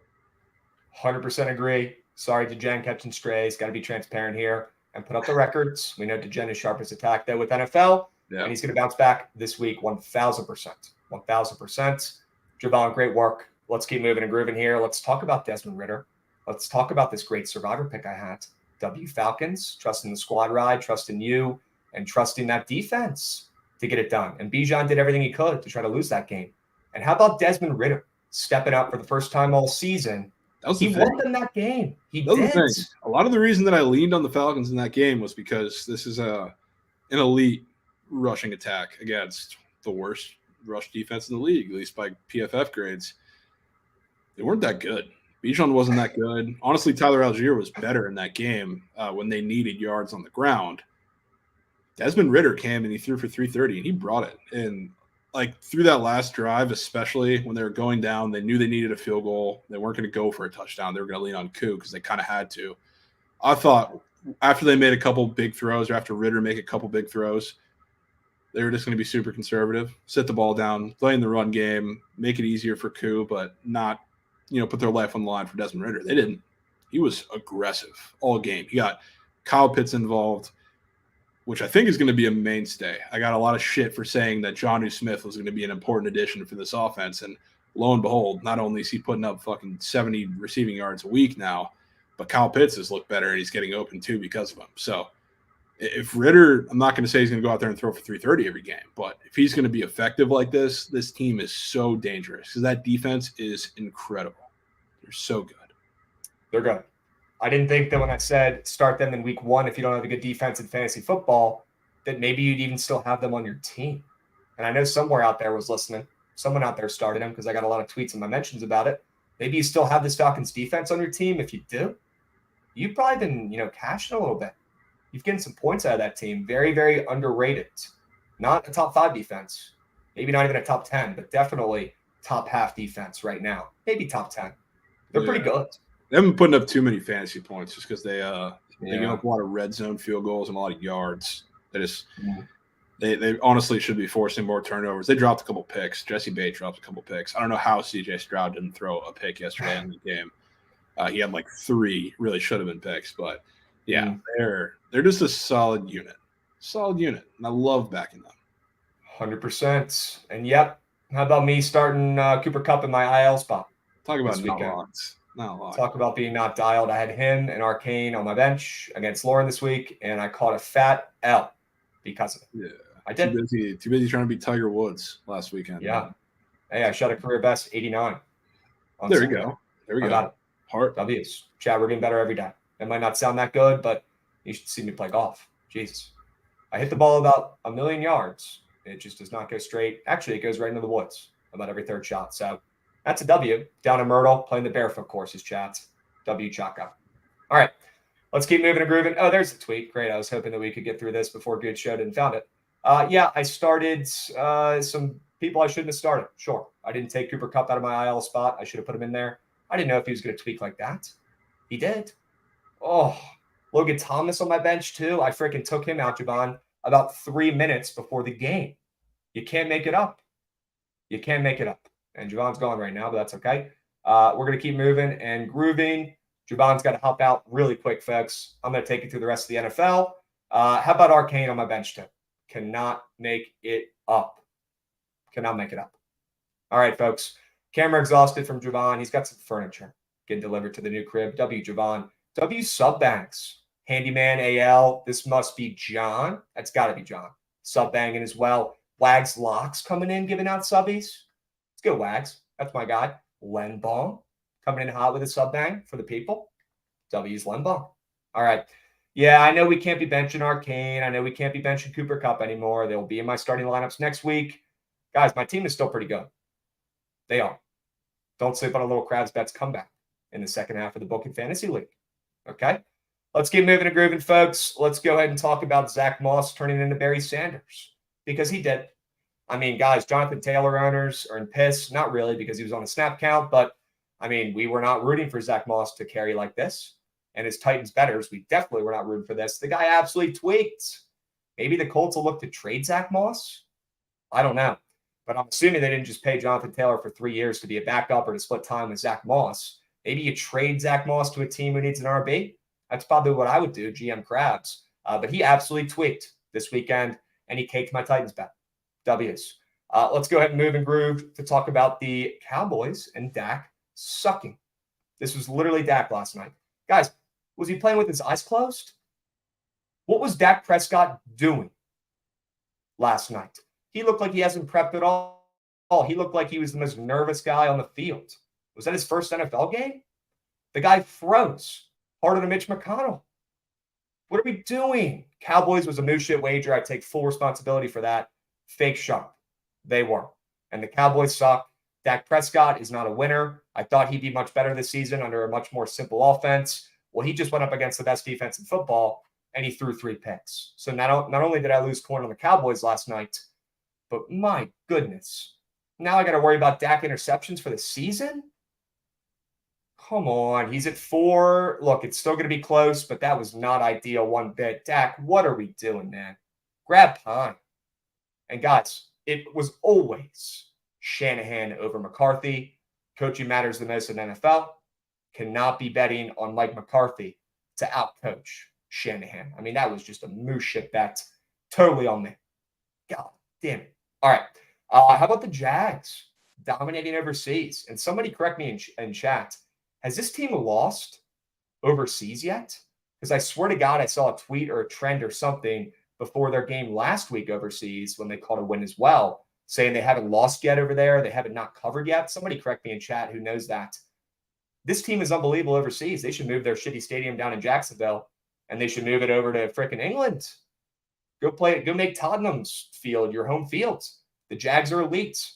Speaker 1: 100% agree. Sorry to Jen catching strays. Got to be transparent here and put up the records. We know DeGen is sharp as attack though with NFL, and he's going to bounce back this week 1,000%. 1,000%. Javon, great work. Let's keep moving and grooving here. Let's talk about Desmond Ridder. Let's talk about this great survivor pick I had. W Falcons, trusting the squad ride, trusting you, and trusting that defense to get it done. And Bijan did everything he could to try to lose that game. And how about Desmond Ridder stepping up for the first time all season? He won them that game. He did.
Speaker 2: A lot of the reason that I leaned on the Falcons in that game was because this is an elite rushing attack against the worst rush defense in the league, at least by PFF grades. They weren't that good. Bijan wasn't that good. Honestly, Tyler Algier was better in that game when they needed yards on the ground. Desmond Ridder came and he threw for 330, and he brought it. And like through that last drive, especially when they were going down, they knew they needed a field goal. They weren't going to go for a touchdown. They were going to lean on Koo because they kind of had to. I thought after they made a couple big throws, or after Ridder make a couple big throws, they were just going to be super conservative, sit the ball down, play in the run game, make it easier for Koo, but not put their life on the line for Desmond Ridder. They didn't. He was aggressive all game. He got Kyle Pitts involved, which I think is going to be a mainstay. I got a lot of shit for saying that Jonnu Smith was going to be an important addition for this offense. And lo and behold, not only is he putting up fucking 70 receiving yards a week now, but Kyle Pitts has looked better and he's getting open too because of him. So if Ridder, I'm not going to say he's going to go out there and throw for 330 every game, but if he's going to be effective like this team is so dangerous because that defense is incredible. They're so good.
Speaker 1: They're good. I didn't think that when I said start them in week 1, if you don't have a good defense in fantasy football, that maybe you'd even still have them on your team. And I know somewhere out there was listening. Someone out there started them because I got a lot of tweets and my mentions about it. Maybe you still have this Falcons defense on your team. If you do, you've probably been, cashing a little bit. You've getting some points out of that team. Very, very underrated. Not a top 5 defense, Maybe not even a top 10, but definitely top half defense right now. Maybe top 10. They're pretty good.
Speaker 2: They haven't been putting up too many fantasy points just because they give up a lot of red zone field goals and a lot of yards. They honestly should be forcing more turnovers. They dropped a couple picks. Jesse Bates dropped a couple picks. I don't know how CJ Stroud didn't throw a pick yesterday in the game. He had like 3 really should have been picks, but they're just a solid unit. And I love backing them.
Speaker 1: 100%. And yep, how about me starting Cooper Kupp in my IL spot?
Speaker 2: Talk about not locked.
Speaker 1: Talk about being not dialed. I had him and Arcane on my bench against Lauren this week, and I caught a fat L because of it.
Speaker 2: Yeah,
Speaker 1: I did.
Speaker 2: Too busy trying to beat Tiger Woods last weekend.
Speaker 1: Yeah. Hey, I shot a career best 89.
Speaker 2: There we go.
Speaker 1: I got it.
Speaker 2: Heart
Speaker 1: W's. Chad, we're getting better every day. It might not sound that good, but you should see me play golf. Jesus. I hit the ball about 1 million yards. It just does not go straight. Actually, it goes right into the woods about every third shot. So that's a W. Down in Myrtle, playing the barefoot courses, chats. W Chaco. All right. Let's keep moving and grooving. Oh, there's the tweet. Great. I was hoping that we could get through this before Good showed and found it. I started some people I shouldn't have started. Sure. I didn't take Cooper Kupp out of my IL spot. I should have put him in there. I didn't know if he was going to tweak like that. He did. Oh, Logan Thomas on my bench too. I freaking took him out, Javon, about 3 minutes before the game. You can't make it up. And Javon's gone right now, but that's okay. We're going to keep moving and grooving. Javon's got to help out really quick, folks. I'm going to take you through the rest of the NFL. How about Arcane on my bench too? Cannot make it up. All right, folks. Camera exhausted from Javon. He's got some furniture getting delivered to the new crib. W Javon. W Subbanks. Handyman AL. This must be John. That's got to be John. Subbanging as well. Wags Locks coming in, giving out subbies. Let's go, Wags. That's my guy. Len Bong coming in hot with a subbang for the people. W's Len Bong. All right. Yeah, I know we can't be benching Arcane. I know we can't be benching Cooper Kupp anymore. They'll be in my starting lineups next week. Guys, my team is still pretty good. They are. Don't sleep on a little Crabs Bets comeback in the second half of the Booking Fantasy League. Okay? Let's get moving and grooving, folks. Let's go ahead and talk about Zach Moss turning into Barry Sanders because he did. I mean, guys, Jonathan Taylor owners are in piss. Not really because he was on a snap count, but, I mean, we were not rooting for Zach Moss to carry like this. And as Titans bettors, we definitely were not rooting for this. The guy absolutely tweaked. Maybe the Colts will look to trade Zach Moss. I don't know. But I'm assuming they didn't just pay Jonathan Taylor for 3 years to be a backup or to split time with Zach Moss. Maybe you trade Zach Moss to a team who needs an RB. That's probably what I would do, GM Crabs. But he absolutely tweaked this weekend, and he caked my Titans bet. W's. Let's go ahead and move and groove to talk about the Cowboys and Dak sucking. This was literally Dak last night. Guys, was he playing with his eyes closed? What was Dak Prescott doing last night? He looked like he hasn't prepped at all. He looked like he was the most nervous guy on the field. Was that his first NFL game? The guy froze harder than Mitch McConnell. What are we doing? Cowboys was a no shit wager. I take full responsibility for that. Fake sharp. They were. And the Cowboys suck. Dak Prescott is not a winner. I thought he'd be much better this season under a much more simple offense. Well, he just went up against the best defense in football, and he threw 3 picks. So not only did I lose corn on the Cowboys last night, but my goodness, now I got to worry about Dak interceptions for the season? Come on, he's at 4. Look, it's still going to be close, but that was not ideal one bit. Dak, what are we doing, man? Grab pine. And guys, it was always Shanahan over McCarthy. Coaching matters the most in NFL. Cannot be betting on Mike McCarthy to outcoach Shanahan. I mean, that was just a moose shit bet. Totally on me. God damn it. All right. How about the Jags dominating overseas? And somebody correct me in chat. Has this team lost overseas yet? Because I swear to God, I saw a tweet or a trend or something before their game last week overseas when they caught a win as well, saying they haven't lost yet over there. They haven't not covered yet. Somebody correct me in chat who knows that. This team is unbelievable overseas. They should move their shitty stadium down in Jacksonville, and they should move it over to frickin' England. Go make Tottenham's field your home field. The Jags are elite.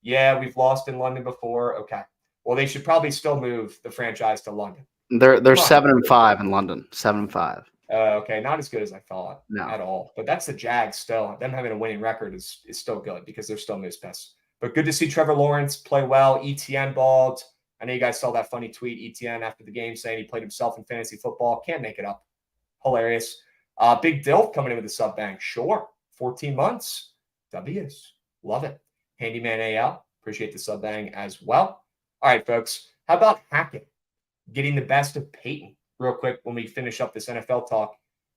Speaker 1: Yeah, we've lost in London before. Okay. Well, they should probably still move the franchise to London.
Speaker 4: They're 7-5 in London. 7-5.
Speaker 1: Okay, not as good as I thought
Speaker 4: No.
Speaker 1: at all. But that's the Jags still. Them having a winning record is still good because they're still Moose Best. But good to see Trevor Lawrence play well. ETN balled. I know you guys saw that funny tweet, ETN, after the game saying he played himself in fantasy football. Can't make it up. Hilarious. Big Dilf coming in with the sub bank. Sure. 14 months. W's. Love it. Handyman AL. Appreciate the sub bang as well. All right, folks. How about Hackett getting the best of Peyton? Real quick, when we finish up this NFL talk,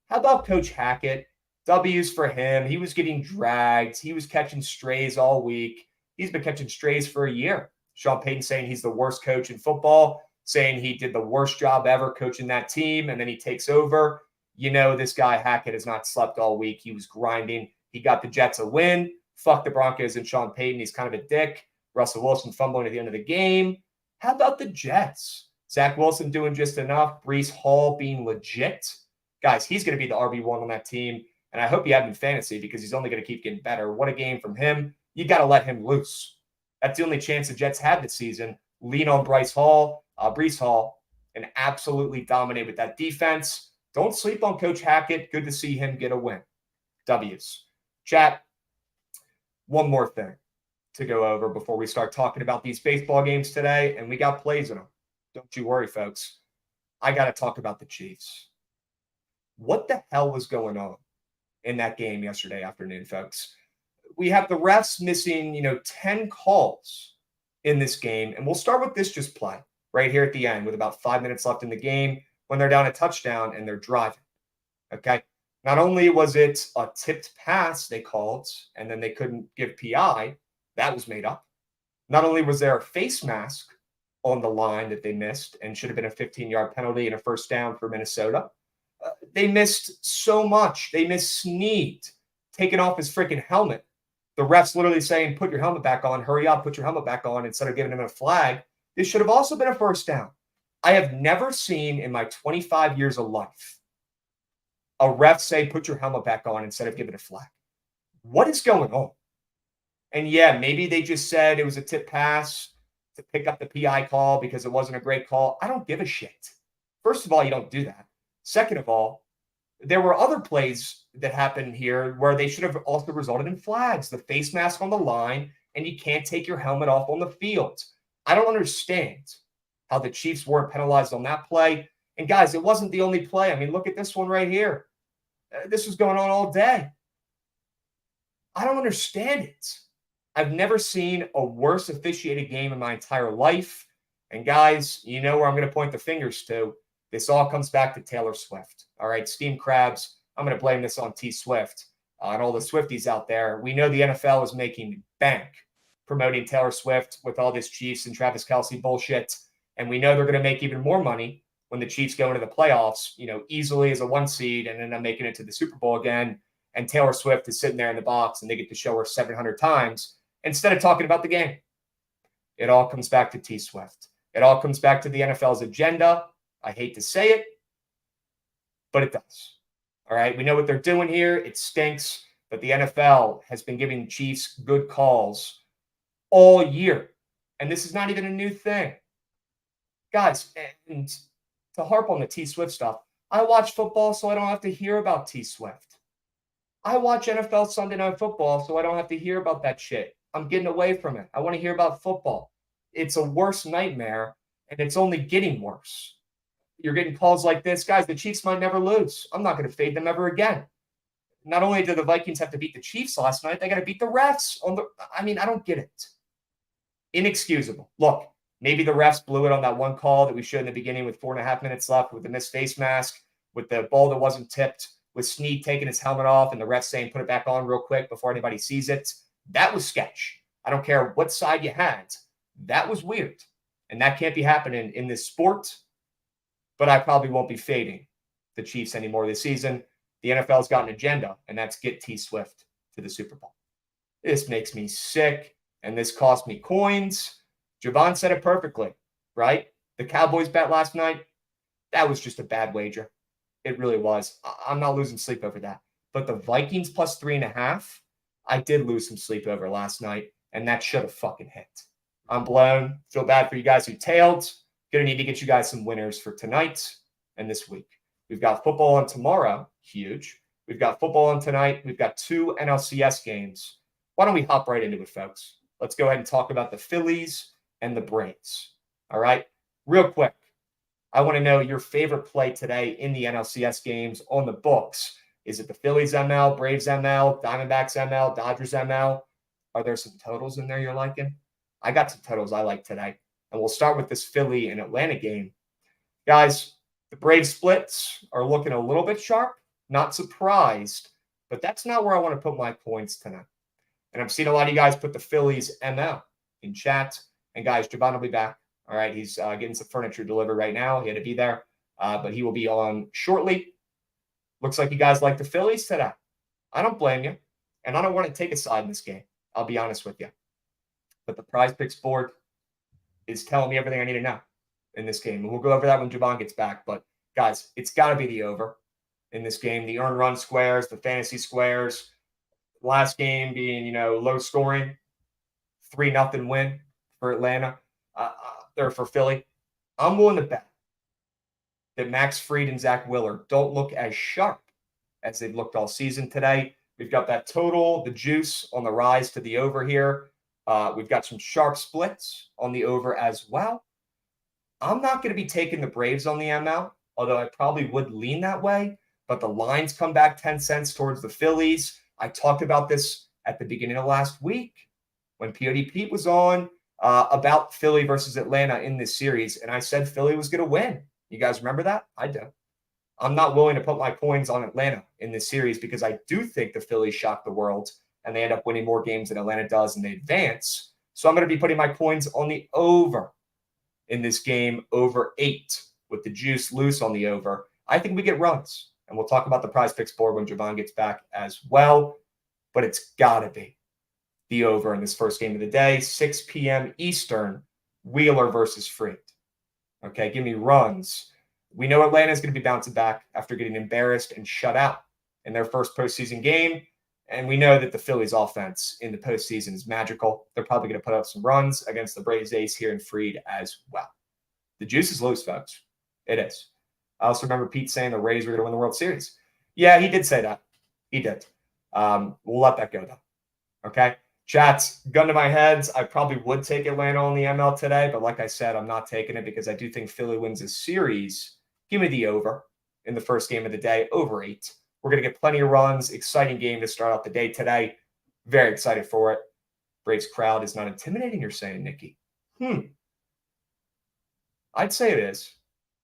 Speaker 1: how about Coach Hackett? W's for him. He was getting dragged. He was catching strays all week. He's been catching strays for a year. Sean Payton saying he's the worst coach in football, saying he did the worst job ever coaching that team, and then he takes over. You know, this guy Hackett has not slept all week. He was grinding. He got the Jets a win. Fuck the Broncos and Sean Payton. He's kind of a dick. Russell Wilson fumbling at the end of the game. How about the Jets? Zach Wilson doing just enough. Breece Hall being legit. Guys, he's going to be the RB1 on that team. And I hope you have him in fantasy because he's only going to keep getting better. What a game from him. You got to let him loose. That's the only chance the Jets had this season. Lean on Breece Hall, and absolutely dominate with that defense. Don't sleep on Coach Hackett. Good to see him get a win. W's. Chat, one more thing to go over before we start talking about these baseball games today, and we got plays in them. Don't you worry, folks. I got to talk about the Chiefs. What the hell was going on in that game yesterday afternoon, folks? We have the refs missing, 10 calls in this game, and we'll start with this just play right here at the end with about 5 minutes left in the game when they're down a touchdown and they're driving, okay? Not only was it a tipped pass they called, and then they couldn't give PI, that was made up. Not only was there a face mask on the line that they missed and should have been a 15-yard penalty and a first down for Minnesota, they missed so much. They missed Snead taking off his freaking helmet. The refs literally saying, put your helmet back on, hurry up, put your helmet back on, instead of giving him a flag. This should have also been a first down. I have never seen in my 25 years of life a ref say, put your helmet back on instead of giving a flag. What is going on? And yeah, maybe they just said it was a tip pass to pick up the PI call because it wasn't a great call. I don't give a shit. First of all, you don't do that. Second of all, there were other plays that happened here where they should have also resulted in flags. The face mask on the line, and you can't take your helmet off on the field. I don't understand how the Chiefs weren't penalized on that play. And guys, it wasn't the only play. I mean, look at this one right here. This was going on all day. I don't understand it. I've never seen a worse officiated game in my entire life. And guys, you know where I'm going to point the fingers to. This all comes back to Taylor Swift. All right, Steam Crabs, I'm going to blame this on T Swift and all the Swifties out there. We know the NFL is making bank promoting Taylor Swift with all this Chiefs and Travis Kelce bullshit. And we know they're going to make even more money when the Chiefs go into the playoffs, easily as a 1 seed and end up making it to the Super Bowl again. And Taylor Swift is sitting there in the box and they get to show her 700 times instead of talking about the game. It all comes back to T Swift. It all comes back to the NFL's agenda. I hate to say it, but it does. All right. We know what they're doing here. It stinks, but the NFL has been giving Chiefs good calls all year. And this is not even a new thing. Guys, and to harp on the T Swift stuff, I watch football so I don't have to hear about T Swift. I watch NFL Sunday Night Football so I don't have to hear about that shit. I'm getting away from it. I want to hear about football. It's a worse nightmare, and it's only getting worse. You're getting calls like this. Guys, the Chiefs might never lose. I'm not going to fade them ever again. Not only did the Vikings have to beat the Chiefs last night, they got to beat the refs. I don't get it. Inexcusable. Look, maybe the refs blew it on that one call that we showed in the beginning with 4.5 minutes left with the missed face mask, with the ball that wasn't tipped, with Snead taking his helmet off and the refs saying put it back on real quick before anybody sees it. That was sketch. I don't care what side you had. That was weird. And that can't be happening in this sport. But I probably won't be fading the Chiefs anymore this season. The NFL's got an agenda, and that's get T Swift to the Super Bowl. This makes me sick, and this cost me coins. Javon said it perfectly, right? The Cowboys bet last night, that was just a bad wager. It really was. I'm not losing sleep over that. But the Vikings plus 3.5, I did lose some sleep over last night, and that should have fucking hit. I'm blown. Feel bad for you guys who tailed. Going to need to get you guys some winners for tonight and this week. We've got football on tomorrow. Huge. We've got football on tonight. We've got 2 NLCS games. Why don't we hop right into it, folks? Let's go ahead and talk about the Phillies and the Braves. All right. Real quick, I want to know your favorite play today in the NLCS games on the books. Is it the Phillies ML, Braves ML, Diamondbacks ML, Dodgers ML? Are there some totals in there you're liking? I got some totals I like today. And we'll start with this Philly and Atlanta game. Guys, the Braves splits are looking a little bit sharp. Not surprised, but that's not where I want to put my points tonight. And I've seen a lot of you guys put the Phillies ML in chat. And guys, Javon will be back. All right, he's getting some furniture delivered right now. He had to be there, but he will be on shortly. Looks like you guys like the Phillies today. I don't blame you, and I don't want to take a side in this game. I'll be honest with you. But the prize picks board is telling me everything I need to know in this game. And we'll go over that when Javon gets back. But, guys, it's got to be the over in this game. The earned run squares, the fantasy squares. Last game being, low scoring, 3-0 win for Atlanta. Or for Philly. I'm willing to bet that Max Fried and Zach Wheeler don't look as sharp as they've looked all season today. We've got that total, the juice on the rise to the over here. We've got some sharp splits on the over as well. I'm not going to be taking the Braves on the ML, although I probably would lean that way. But the lines come back 10 cents towards the Phillies. I talked about this at the beginning of last week when POD Pete was on about Philly versus Atlanta in this series. And I said Philly was going to win. You guys remember that? I do. I'm not willing to put my coins on Atlanta in this series because I do think the Phillies shock the world and they end up winning more games than Atlanta does and they advance. So I'm going to be putting my coins on the over in this game, over 8 with the juice loose on the over. I think we get runs. And we'll talk about the prize picks board when Javon gets back as well. But it's got to be the over in this first game of the day, 6 p.m. Eastern, Wheeler versus Fried. Okay, give me runs. We know Atlanta is going to be bouncing back after getting embarrassed and shut out in their first postseason game. And we know that the Phillies offense in the postseason is magical. They're probably going to put up some runs against the Braves ace here in Fried as well. The juice is loose, folks. It is. I also remember Pete saying the Rays were going to win the World Series. Yeah, he did say that. He did. We'll let that go, though. Okay? Chats, gun to my heads. I probably would take Atlanta on the ML today, but like I said, I'm not taking it because I do think Philly wins this series. Give me the over in the first game of the day, over 8. We're going to get plenty of runs. Exciting game to start out the day today. Very excited for it. Braves crowd is not intimidating, you're saying, Nikki. I'd say it is.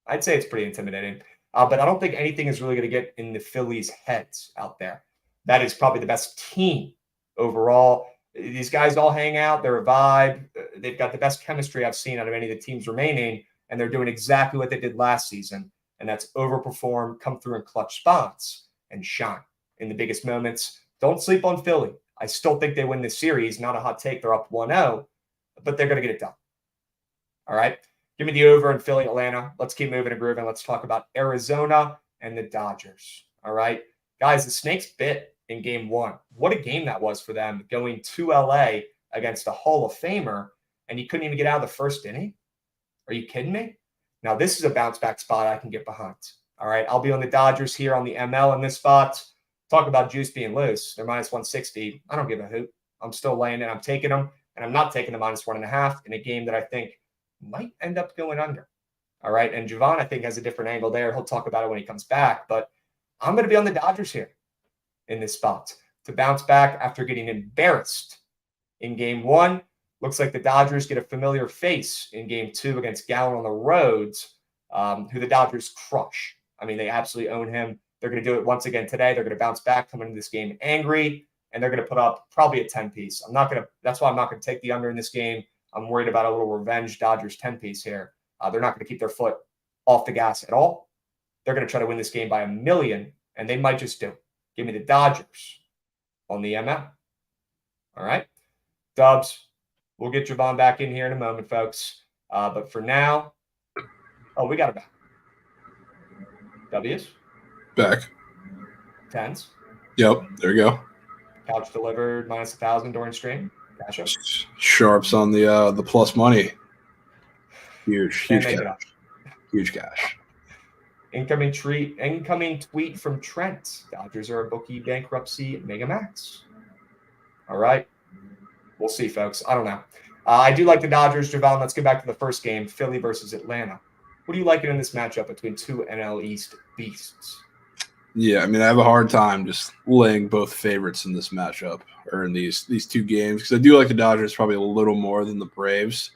Speaker 1: I'd say it's pretty intimidating. But I don't think anything is really going to get in the Phillies' heads out there. That is probably the best team overall. These guys all hang out. They're a vibe. They've got the best chemistry I've seen out of any of the teams remaining, and they're doing exactly what they did last season, and that's overperform, come through in clutch spots, and shine in the biggest moments. Don't sleep on Philly. I still think they win this series. Not a hot take. They're up 1-0, but they're going to get it done. All right? Give me the over in Philly, Atlanta. Let's keep moving and grooving. Let's talk about Arizona and the Dodgers. All right? Guys, the Snakes bit in game 1. What a game that was for them, going to LA against a Hall of Famer, and you couldn't even get out of the first inning? Are you kidding me? Now, this is a bounce-back spot I can get behind. All right, I'll be on the Dodgers here on the ML in this spot. Talk about juice being loose. They're minus 160. I don't give a hoot. I'm still laying it. I'm taking them, and I'm not taking the minus 1.5 in a game that I think might end up going under. All right, and Javon, I think, has a different angle there. He'll talk about it when he comes back, but I'm going to be on the Dodgers here in this spot to bounce back after getting embarrassed in game 1. Looks like the Dodgers get a familiar face in game 2 against Gallen on the roads, who the Dodgers crush. I mean, they absolutely own him. They're going to do it once again today. They're going to bounce back, come into this game angry, and they're going to put up probably a 10-piece. That's why I'm not going to take the under in this game. I'm worried about a little revenge Dodgers 10-piece here. They're not going to keep their foot off the gas at all. They're going to try to win this game by 1 million, and they might just do it. Give me the Dodgers on the ML. All right? Dubs, we'll get Javon back in here in a moment, folks. But for now, we got it back. W's?
Speaker 2: Back.
Speaker 1: 10s?
Speaker 2: Yep, there you go.
Speaker 1: Couch delivered minus 1,000 during stream. Gotcha.
Speaker 2: Sharps on the plus money. Huge cash. Huge cash.
Speaker 1: Incoming tweet from Trent. Dodgers are a bookie bankruptcy mega max. All right. We'll see, folks. I don't know. I do like the Dodgers, Javon. Let's get back to the first game, Philly versus Atlanta. What do you like in this matchup between two NL East beasts?
Speaker 2: Yeah, I mean, I have a hard time just laying both favorites in this matchup or in these two games because I do like the Dodgers probably a little more than the Braves.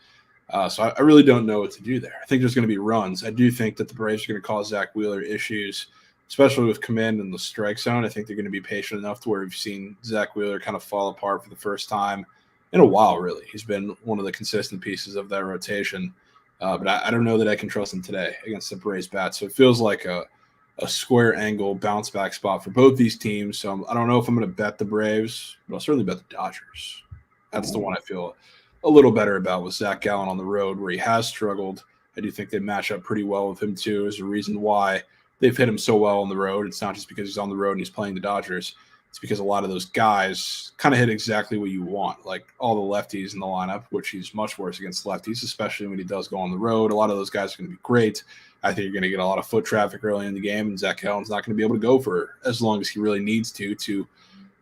Speaker 2: So I really don't know what to do there. I think there's going to be runs. I do think that the Braves are going to cause Zach Wheeler issues, especially with command in the strike zone. I think they're going to be patient enough to where we've seen Zach Wheeler kind of fall apart for the first time in a while, really. He's been one of the consistent pieces of that rotation. But I don't know that I can trust him today against the Braves bat. So it feels like a square angle bounce back spot for both these teams. So I don't know if I'm going to bet the Braves, but I'll certainly bet the Dodgers. That's the one I feel a little better about with Zach Gallen on the road where he has struggled. I do think they match up pretty well with him too. Is a reason why they've hit him so well on the road. It's not just because he's on the road and he's playing the Dodgers. It's because a lot of those guys kind of hit exactly what you want, like all the lefties in the lineup, which he's much worse against lefties, especially when he does go on the road. A lot of those guys are going to be great. I think you're going to get a lot of foot traffic early in the game, and Zach Gallen's not going to be able to go for as long as he really needs to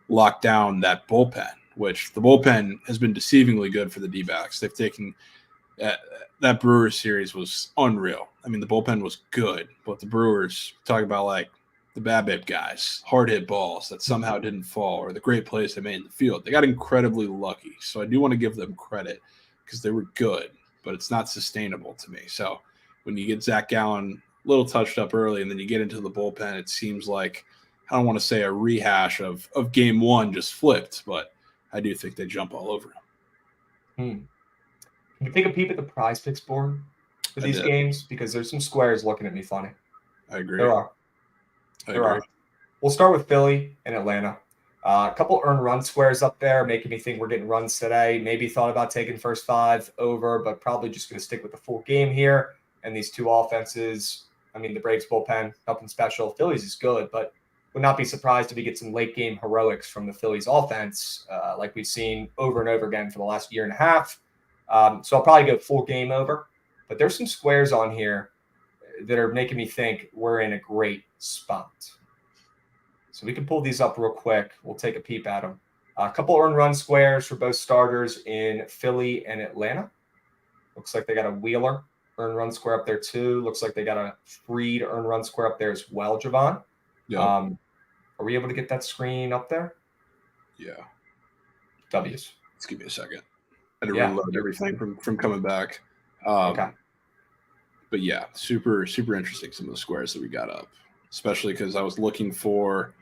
Speaker 2: lock down that bullpen, which the bullpen has been deceivingly good for the D-backs. They've taken that Brewers series was unreal. I mean, the bullpen was good, but the Brewers, talk about like the BABIP guys, hard hit balls that somehow didn't fall, or the great plays they made in the field. They got incredibly lucky. So I do want to give them credit because they were good, but it's not sustainable to me. So when you get Zach Gallen a little touched up early and then you get into the bullpen, it seems like, I don't want to say a rehash of game one just flipped, but I do think they jump all over him.
Speaker 1: Can you take a peep at the prize picks board for these games? Because there's some squares looking at me funny.
Speaker 2: I agree.
Speaker 1: There are. We'll start with Philly and Atlanta. A couple earned run squares up there, making me think we're getting runs today. Maybe thought about taking first 5 over, but probably just going to stick with the full game here. And these two offenses, I mean, the Braves bullpen, nothing special. Phillies is good, but would not be surprised if we get some late game heroics from the Phillies offense, like we've seen over and over again for the last year and a half. So I'll probably go full game over. But there's some squares on here that are making me think we're in a great spot. So we can pull these up real quick. We'll take a peep at them. A couple earned run squares for both starters in Philly and Atlanta. Looks like they got a Wheeler earned run square up there too. Looks like they got a Fried earned run square up there as well, Javon.
Speaker 2: Yeah.
Speaker 1: Are we able to get that screen up there?
Speaker 2: Yeah.
Speaker 1: W's.
Speaker 2: Let's give me a second. I had to reload everything from coming back. Okay. But yeah, super, super interesting, some of the squares that we got up, especially because I was looking for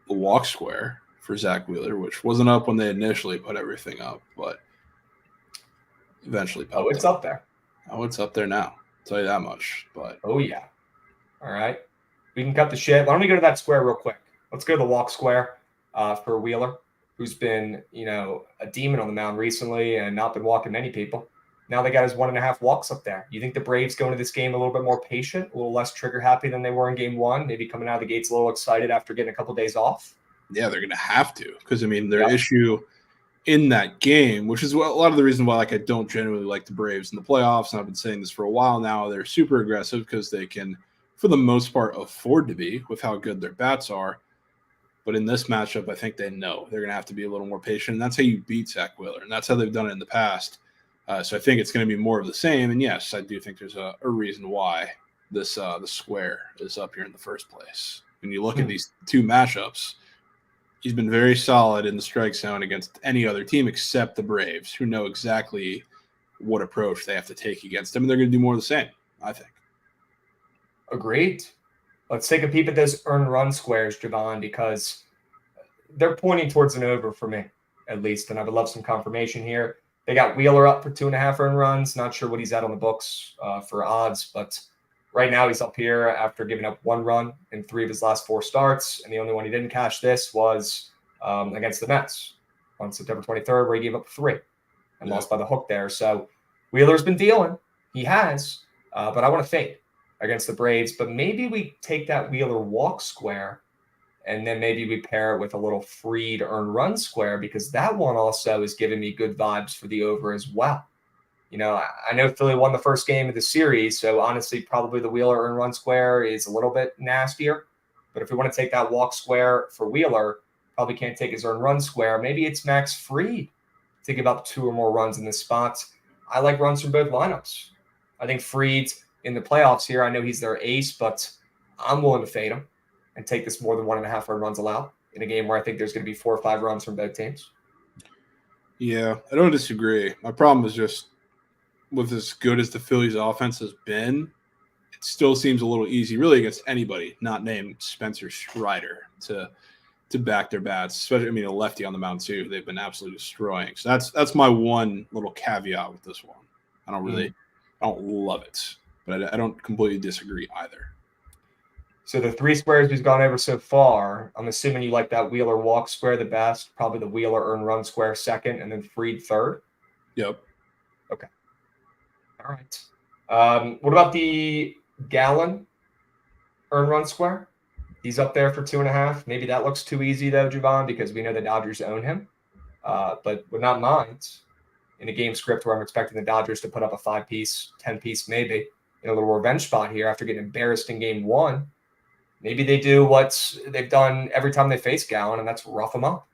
Speaker 2: the walk square for Zach Wheeler, which wasn't up when they initially put everything up, but eventually popped
Speaker 1: it's up there.
Speaker 2: Oh, it's up there now. I'll tell you that much. But
Speaker 1: oh, yeah. All right. We can cut the shit. Why don't we go to that square real quick? Let's go to the walk square for Wheeler, who's been, a demon on the mound recently and not been walking many people. Now they got his 1.5 walks up there. You think the Braves go into this game a little bit more patient, a little less trigger happy than they were in game one, maybe coming out of the gates a little excited after getting a couple days off?
Speaker 2: Yeah, they're going to have to because, I mean, their issue in that game, which is a lot of the reason why I don't genuinely like the Braves in the playoffs, and I've been saying this for a while now, they're super aggressive because they can, for the most part, afford to be with how good their bats are. But in this matchup, I think they know they're going to have to be a little more patient, and that's how you beat Zach Wheeler, and that's how they've done it in the past. So I think it's going to be more of the same. And yes, I do think there's a reason why this the square is up here in the first place. When you look at these two matchups, he's been very solid in the strike zone against any other team except the Braves, who know exactly what approach they have to take against him. And they're going to do more of the same, I think.
Speaker 1: Agreed. Let's take a peep at those earned run squares, Javon, because they're pointing towards an over for me, at least. And I would love some confirmation here. They got Wheeler up for 2.5 earned runs. Not sure what he's at on the books for odds, but right now he's up here after giving up 1 run in 3 of his last 4 starts. And the only one he didn't cash this was against the Mets on September 23rd, where he gave up 3 and lost by the hook there. So Wheeler's been dealing. He has, but I want to fade against the Braves. But maybe we take that Wheeler walk square and then maybe we pair it with a little Fried earned run square, because that one also is giving me good vibes for the over as well. I know Philly won the first game of the series, so honestly, probably the Wheeler earn run square is a little bit nastier. But if we want to take that walk square for Wheeler, probably can't take his earn run square. Maybe it's Max Fried to give up 2 or more runs in this spot. I like runs from both lineups. I think Fried's in the playoffs here. I know he's their ace, but I'm willing to fade him and take this more than 1.5 earned runs allowed in a game where I think there's going to be 4 or 5 runs from both teams.
Speaker 2: Yeah, I don't disagree. My problem is just with as good as the Phillies offense has been, it still seems a little easy, really, against anybody not named Spencer Strider to back their bats. Especially, a lefty on the mound too. They've been absolutely destroying. So that's my one little caveat with this one. I don't love it, but I don't completely disagree either.
Speaker 1: So the 3 squares we've gone over so far, I'm assuming you like that Wheeler walk square the best, probably the Wheeler earn run square second, and then Fried third.
Speaker 2: Yep.
Speaker 1: Okay. All right. What about the Gallen earn run square? He's up there for 2.5. Maybe that looks too easy though, Javon, because we know the Dodgers own him. But would not mind in a game script where I'm expecting the Dodgers to put up a 5-piece, 10-piece maybe in a little revenge spot here after getting embarrassed in game 1. Maybe they do what they've done every time they face Gallen, and that's rough them up.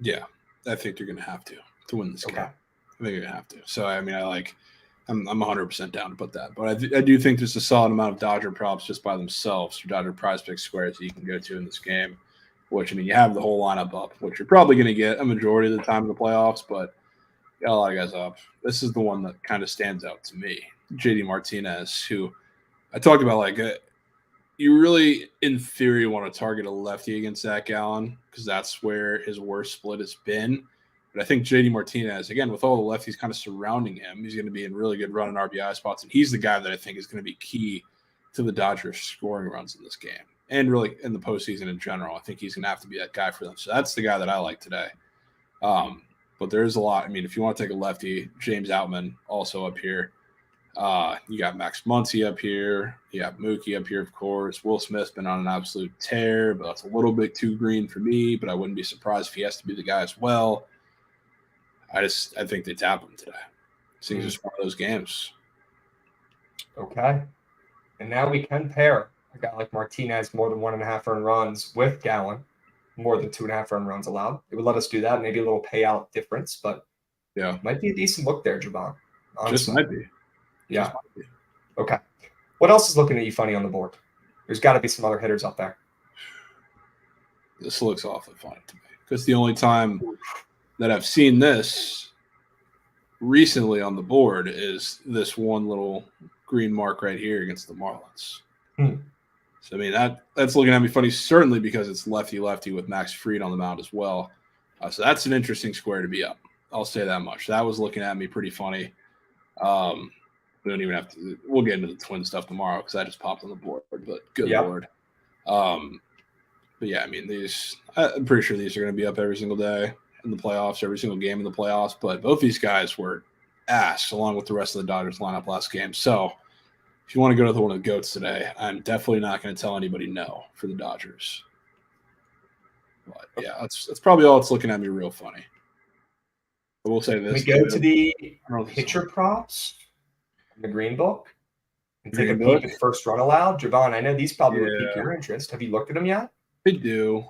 Speaker 2: Yeah, I think they're going to have to win this game. I think they're going to have to. So, I'm 100% down to put that. But I do think there's a solid amount of Dodger props just by themselves, or Dodger prize pick squares that you can go to in this game, which, you have the whole lineup up, which you're probably going to get a majority of the time in the playoffs, but you got a lot of guys up. This is the one that kind of stands out to me, JD Martinez, who I talked about, you really, in theory, want to target a lefty against Zach Gallen because that's where his worst split has been. But I think JD Martinez, again, with all the lefties kind of surrounding him, he's going to be in really good run and RBI spots. And he's the guy that I think is going to be key to the Dodgers scoring runs in this game and really in the postseason in general. I think he's going to have to be that guy for them. So that's the guy that I like today. But there's a lot. If you want to take a lefty, James Outman also up here. You got Max Muncy up here. You got Mookie up here, of course. Will Smith's been on an absolute tear, but that's a little bit too green for me. But I wouldn't be surprised if he has to be the guy as well. I think they tap him today. Seems just one of those games.
Speaker 1: Okay. And now we can pair a guy like Martinez more than 1.5 earned runs with Gallen, more than 2.5 earned runs allowed. It would let us do that. Maybe a little payout difference, but
Speaker 2: yeah,
Speaker 1: might be a decent look there, Javon.
Speaker 2: Just might be.
Speaker 1: Yeah. Okay. What else is looking at you funny on the board? There's got to be some other hitters up there.
Speaker 2: This looks awfully funny to me because the only time that I've seen this recently on the board is this one little green mark right here against the Marlins. So, that's looking at me funny, certainly because it's lefty-lefty with Max Fried on the mound as well. So that's an interesting square to be up. I'll say that much. That was looking at me pretty funny. We don't even have to – we'll get into the Twin stuff tomorrow because that just popped on the board. But good Lord. But, yeah, I'm pretty sure these are going to be up every single day in the playoffs, every single game in the playoffs. But both these guys were ass along with the rest of the Dodgers lineup last game. So if you want to go to one of the GOATs today, I'm definitely not going to tell anybody no for the Dodgers. But, yeah, that's probably all that's looking at me real funny. But we'll say this.
Speaker 1: Can we go to the pitcher props? The Green Book and take a peek at first run allowed. Javon, I know these probably would pique your interest. Have you looked at them yet?
Speaker 2: I do,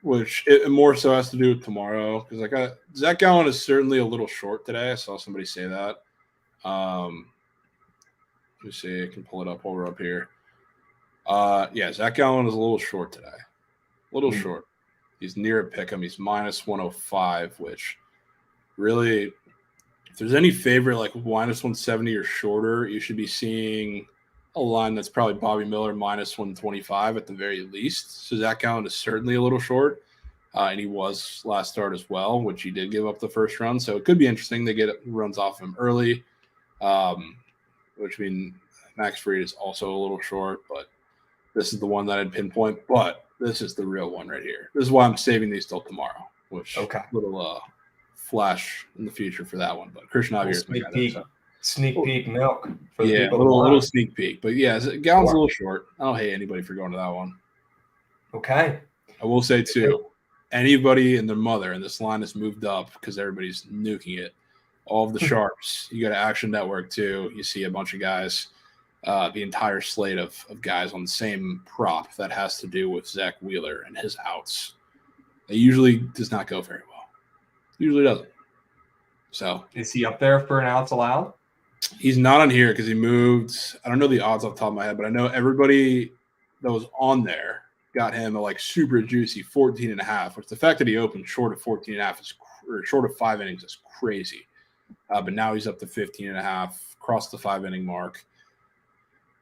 Speaker 2: which it more so has to do with tomorrow because Zach Gallen is certainly a little short today. I saw somebody say that. Let me see. I can pull it up while we're up here. Zach Gallen is a little short today. A little short. He's near a pick 'em. He's minus 105, which really – if there's any favorite like minus 170 or shorter, you should be seeing a line that's probably Bobby Miller minus 125 at the very least. So Zach Gallen is certainly a little short, and he was last start as well, which he did give up the first run. So it could be interesting. They get runs off him early, which Max Fried is also a little short, but this is the one that I'd pinpoint. But this is the real one right here. This is why I'm saving these till tomorrow, which little flash in the future for that one. But Christian Javier is my guy.
Speaker 1: Sneak peek milk. For the
Speaker 2: yeah, a little sneak peek. But yeah, Gallen's a little short. I don't hate anybody for going to that one.
Speaker 1: Okay.
Speaker 2: I will say too, anybody and their mother, and this line has moved up because everybody's nuking it. all of the sharps. You go to Action Network too. You see a bunch of guys, the entire slate of guys on the same prop that has to do with Zach Wheeler and his outs. It usually does not go very well. Usually doesn't. So
Speaker 1: is he up there for an outs allowed?
Speaker 2: He's not on here because he moved. I don't know the odds off the top of my head, but I know everybody that was on there got him a like super juicy 14.5, which the fact that he opened short of 14.5 or short of 5 innings is crazy. But now he's up to 15.5, crossed the 5-inning mark.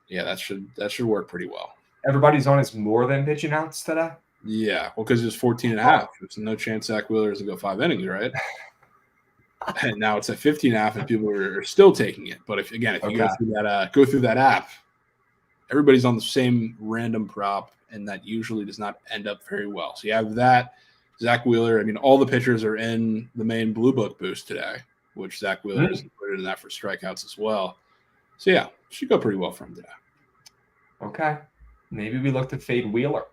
Speaker 2: Yeah, that should work pretty well.
Speaker 1: Everybody's on his more than pitching outs today?
Speaker 2: Yeah, well, because it was 14.5. There's no chance Zach Wheeler is going to go 5 innings, right? And now it's at 15.5, and people are still taking it. But if you go through that app, everybody's on the same random prop, and that usually does not end up very well. So you have that. Zach Wheeler, I mean, all the pitchers are in the main Blue Book boost today, which Zach Wheeler is included in that for strikeouts as well. So, yeah, should go pretty well for him today.
Speaker 1: Okay. Maybe we look to fade Wheeler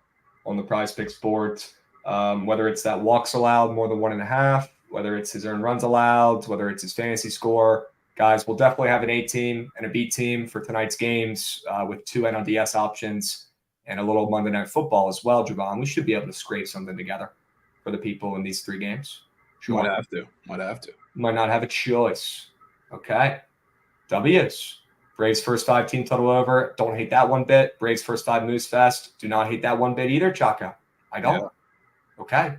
Speaker 1: on the Prize Picks board, whether it's that walks allowed more than 1.5, whether it's his earned runs allowed, whether it's his fantasy score. Guys, we'll definitely have an A team and a B team for tonight's games with 2 NLDS options and a little Monday Night Football as well, Javon. We should be able to scrape something together for the people in these 3 games.
Speaker 2: Sure. Might have to.
Speaker 1: Might not have a choice. Okay. W's. Braves first 5 team total over. Don't hate that one bit. Braves first 5 Moose Fest. Do not hate that one bit either, Chaka. I don't. Yeah. Okay.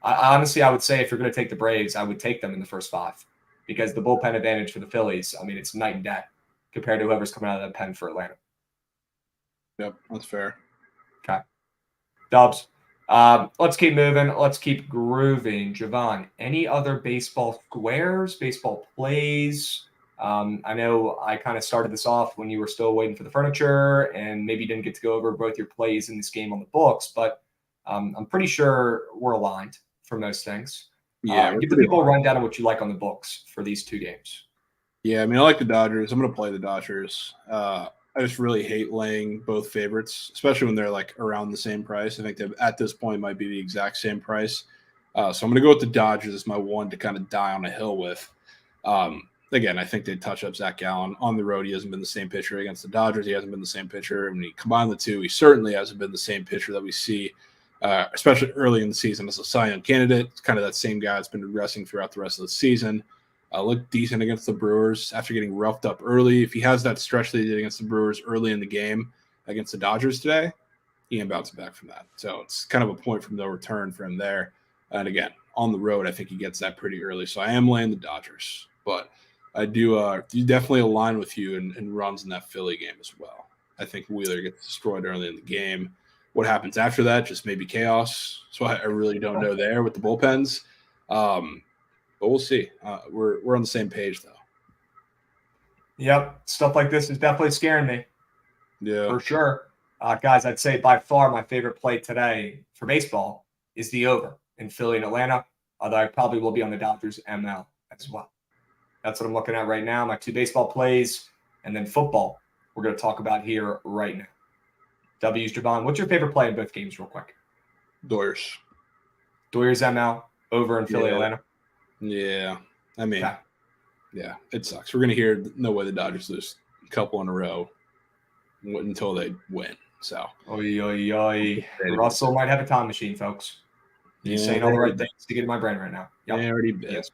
Speaker 1: Honestly, I would say if you're going to take the Braves, I would take them in the first 5 because the bullpen advantage for the Phillies, I mean, it's night and day compared to whoever's coming out of the pen for Atlanta.
Speaker 2: Yep, that's fair.
Speaker 1: Okay. Dubs. Let's keep moving. Let's keep grooving. Javon, any other baseball squares, baseball plays? I know I kind of started this off when you were still waiting for the furniture and maybe didn't get to go over both your plays in this game on the books, but I'm pretty sure we're aligned for most things.
Speaker 2: Yeah.
Speaker 1: Give the people a rundown of what you like on the books for these 2 games.
Speaker 2: Yeah, I mean, I like the Dodgers. I'm going to play the Dodgers. I just really hate laying both favorites, especially when they're like around the same price. I think they at this point might be the exact same price. So I'm going to go with the Dodgers as my one to kind of die on a hill with. Again, I think they'd touch up Zach Gallen. On the road, he hasn't been the same pitcher. Against the Dodgers, he hasn't been the same pitcher. And when you combine the 2, he certainly hasn't been the same pitcher that we see, especially early in the season as a Cy Young candidate. It's kind of that same guy that's been regressing throughout the rest of the season. Looked decent against the Brewers after getting roughed up early. If he has that stretch that he did against the Brewers early in the game against the Dodgers today, he can bounce back from that. So it's kind of a point from no return for him there. And again, on the road, I think he gets that pretty early. So I am laying the Dodgers. But I do definitely align with you and runs in that Philly game as well. I think Wheeler gets destroyed early in the game. What happens after that, just maybe chaos. So I really don't know there with the bullpens. But we'll see. We're on the same page, though.
Speaker 1: Yep. Stuff like this is definitely scaring me.
Speaker 2: Yeah.
Speaker 1: For sure. Guys, I'd say by far my favorite play today for baseball is the over in Philly and Atlanta, although I probably will be on the Dodgers ML as well. That's what I'm looking at right now, my 2 baseball plays, and then football we're going to talk about here right now. W's, Javon, what's your favorite play in both games real quick?
Speaker 2: Doyers
Speaker 1: ML, over in Philly, Atlanta.
Speaker 2: Yeah. I mean, yeah, it sucks. We're going to hear no way the Dodgers lose a couple in a row until they win. So,
Speaker 1: Russell might have a time machine, folks. He's saying all the right things to get in my brain right now.
Speaker 2: Yep. They already did.
Speaker 1: Yes.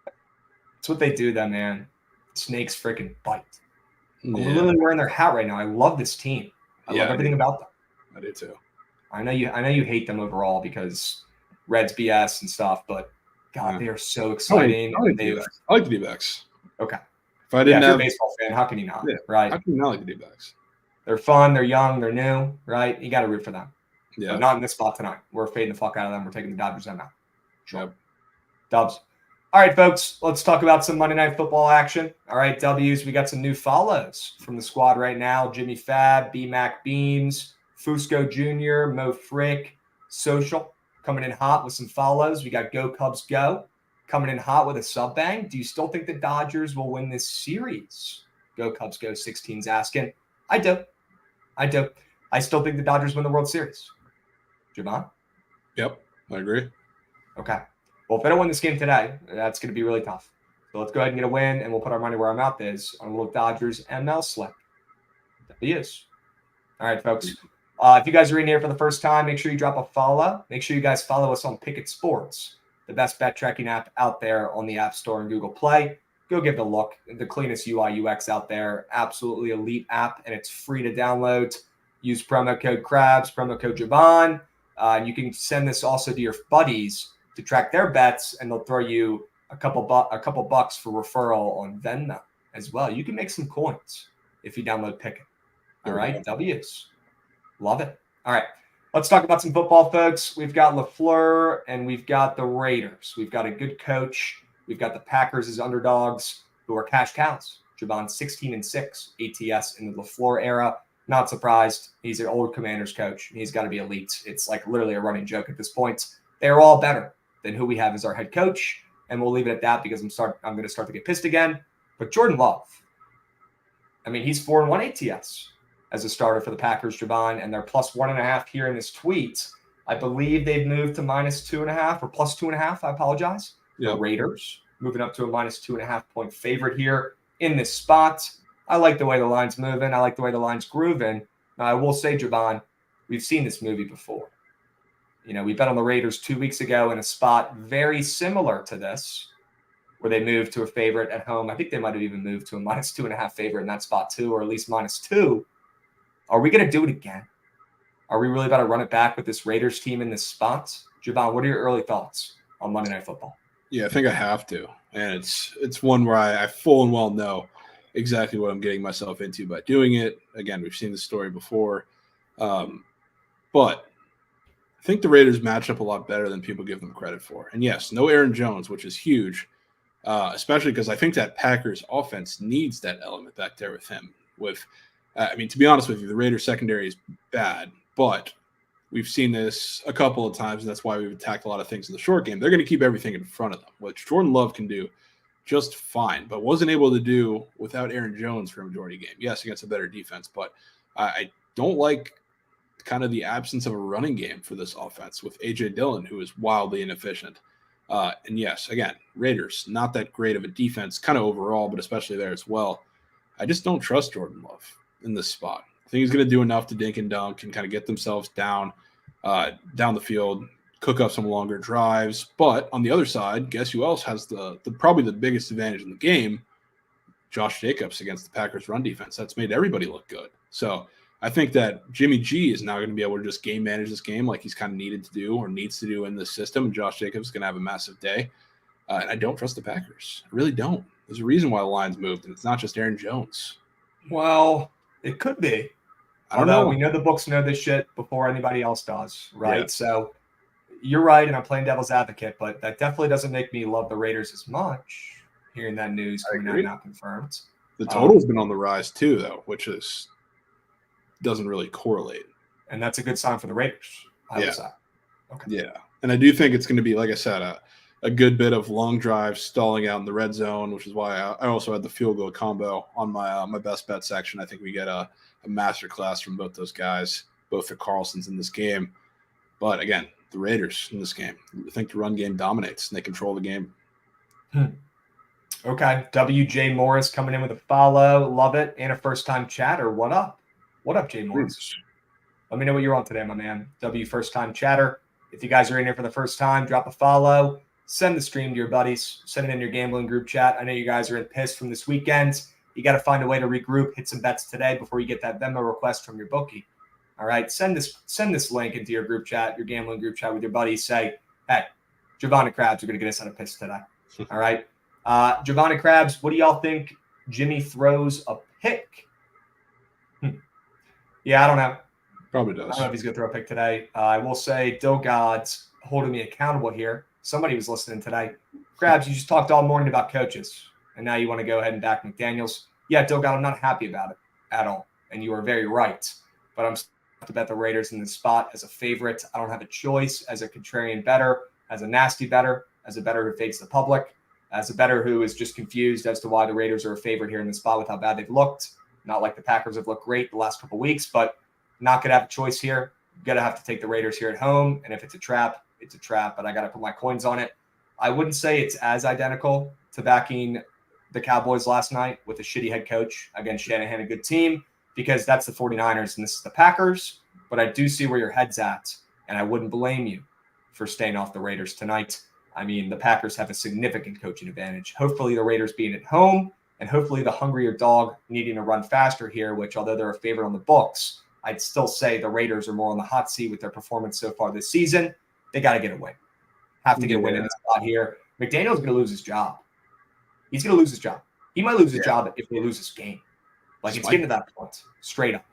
Speaker 1: That's what they do, then, man. Snakes freaking bite. I'm literally wearing their hat right now. I love this team. I love everything about them.
Speaker 2: I do too.
Speaker 1: I know you hate them overall because Reds BS and stuff, but God, they are so exciting.
Speaker 2: I like the D-backs.
Speaker 1: Okay.
Speaker 2: If I didn't
Speaker 1: if you're
Speaker 2: have
Speaker 1: a baseball fan, how can you not?
Speaker 2: Yeah,
Speaker 1: right?
Speaker 2: How can you not like the D-backs?
Speaker 1: They're fun. They're young. They're new. Right? You got to root for them.
Speaker 2: Yeah.
Speaker 1: But not in this spot tonight. We're fading the fuck out of them. We're taking the Dodgers out now.
Speaker 2: Sure. Yep.
Speaker 1: Dubs. All right, folks. Let's talk about some Monday Night Football action. All right, W's. We got some new follows from the squad right now. Jimmy Fab, B-Mac Beans, Fusco Jr., Mo Frick, Social coming in hot with some follows. We got Go Cubs Go coming in hot with a sub bang. Do you still think the Dodgers will win this series? Go Cubs Go 16's asking. I do. I still think the Dodgers win the World Series. Javon?
Speaker 2: Yep, I agree.
Speaker 1: Okay. Well, if they don't win this game today, that's going to be really tough. So let's go ahead and get a win, and we'll put our money where our mouth is on a little Dodgers ML slip. He is. All right, folks. If you guys are in here for the first time, make sure you drop a follow. Make sure you guys follow us on Pickett Sports, the best bet tracking app out there on the App Store and Google Play. Go give it a look. The cleanest UI UX out there. Absolutely elite app, and it's free to download. Use promo code Krabs, promo code Javon. And you can send this also to your buddies to track their bets, and they'll throw you a couple bucks for referral on Venmo as well. You can make some coins if you download Pickett. All right, W's. Love it. All right, let's talk about some football, folks. We've got LaFleur and we've got the Raiders. We've got a good coach. We've got the Packers as underdogs who are cash cows. Javon 16-6 ATS in the LaFleur era. Not surprised. He's an old Commanders coach. He's got to be elite. It's like literally a running joke at this point. They're all better than who we have as our head coach, and we'll leave it at that because I'm going to start to get pissed again. But Jordan Love, I mean, he's 4-1 ATS as a starter for the Packers, Javon, and they're plus 1.5 here in this tweet. I believe they've moved to minus 2.5 or plus 2.5. I apologize. The Raiders moving up to a minus 2.5 point favorite here in this spot. I like the way the line's moving. I like the way the line's grooving. Now, I will say, Javon, we've seen this movie before. We bet on the Raiders 2 weeks ago in a spot very similar to this, where they moved to a favorite at home. I think they might have even moved to a minus 2.5 favorite in that spot too, or at least minus 2. Are we going to do it again? Are we really about to run it back with this Raiders team in this spot? Javon, what are your early thoughts on Monday Night Football?
Speaker 2: Yeah, I think I have to. And it's one where I full and well know exactly what I'm getting myself into by doing it. Again, we've seen this story before. But I think the Raiders match up a lot better than people give them credit for. And yes, no Aaron Jones, which is huge, especially because I think that Packers offense needs that element back there with him. To be honest with you, the Raiders secondary is bad, but we've seen this a couple of times, and that's why we've attacked a lot of things in the short game. They're going to keep everything in front of them, which Jordan Love can do just fine, but wasn't able to do without Aaron Jones for a majority game. Yes, against a better defense, but I don't like kind of the absence of a running game for this offense with A.J. Dillon, who is wildly inefficient. And yes, again, Raiders, not that great of a defense kind of overall, but especially there as well. I just don't trust Jordan Love in this spot. I think he's going to do enough to dink and dunk and kind of get themselves down the field, cook up some longer drives. But on the other side, guess who else has the probably the biggest advantage in the game? Josh Jacobs against the Packers run defense. That's made everybody look good. So I think that Jimmy G is now going to be able to just game manage this game like he's kind of needed to do or needs to do in this system. And Josh Jacobs is going to have a massive day. And I don't trust the Packers. I really don't. There's a reason why the line's moved, and it's not just Aaron Jones.
Speaker 1: Well, it could be.
Speaker 2: I don't know.
Speaker 1: We know the books know this shit before anybody else does, right?
Speaker 2: Yeah.
Speaker 1: So you're right, and I'm playing devil's advocate, but that definitely doesn't make me love the Raiders as much. Hearing that news coming out now confirmed.
Speaker 2: The total's been on the rise too, though, which doesn't really correlate.
Speaker 1: And that's a good sign for the Raiders. I would say. Okay.
Speaker 2: Yeah, and I do think it's going to be, like I said, a good bit of long drives, stalling out in the red zone, which is why I also had the field goal combo on my best bet section. I think we get a master class from both those guys, both the Carlsons in this game. But again, the Raiders in this game, I think the run game dominates and they control the game.
Speaker 1: Okay. WJ Morris coming in with a follow. Love it. And a first-time chatter. What up? What up, Jay Morris? Let me know what you're on today, my man. First-time chatter. If you guys are in here for the first time, drop a follow. Send the stream to your buddies. Send it in your gambling group chat. I know you guys are pissed from this weekend. You got to find a way to regroup, hit some bets today before you get that Venmo request from your bookie. All right, send this link into your group chat, your gambling group chat with your buddies. Say, hey, Javon and Krabs are going to get us on a piss today. All right, Javon and Krabs, what do y'all think? Jimmy throws a pick. Yeah, I don't know.
Speaker 2: Probably does.
Speaker 1: I don't know if he's going to throw a pick today. I will say, Dill God's holding me accountable here. Somebody was listening today. Krabs, you just talked all morning about coaches, and now you want to go ahead and back McDaniels. Yeah, Dill God, I'm not happy about it at all, and you are very right. But I'm to bet the Raiders in this spot as a favorite. I don't have a choice as a contrarian bettor, as a nasty bettor, as a bettor who fakes the public, as a bettor who is just confused as to why the Raiders are a favorite here in the spot with how bad they've looked. Not like the Packers have looked great the last couple of weeks, but not going to have a choice here. Going to have to take the Raiders here at home, and if it's a trap, it's a trap, but I got to put my coins on it. I wouldn't say it's as identical to backing the Cowboys last night with a shitty head coach against Shanahan, a good team, because that's the 49ers and this is the Packers. But I do see where your head's at, and I wouldn't blame you for staying off the Raiders tonight. I mean, the Packers have a significant coaching advantage. Hopefully the Raiders being at home, and hopefully the hungrier dog needing to run faster here, which although they're a favorite on the books, I'd still say the Raiders are more on the hot seat with their performance so far this season. They got to get a win. Have to get a win in this spot here. McDaniel's going to lose his job. He's going to lose his job. He might lose his job if they lose this game. Like, it's getting to that point, straight up.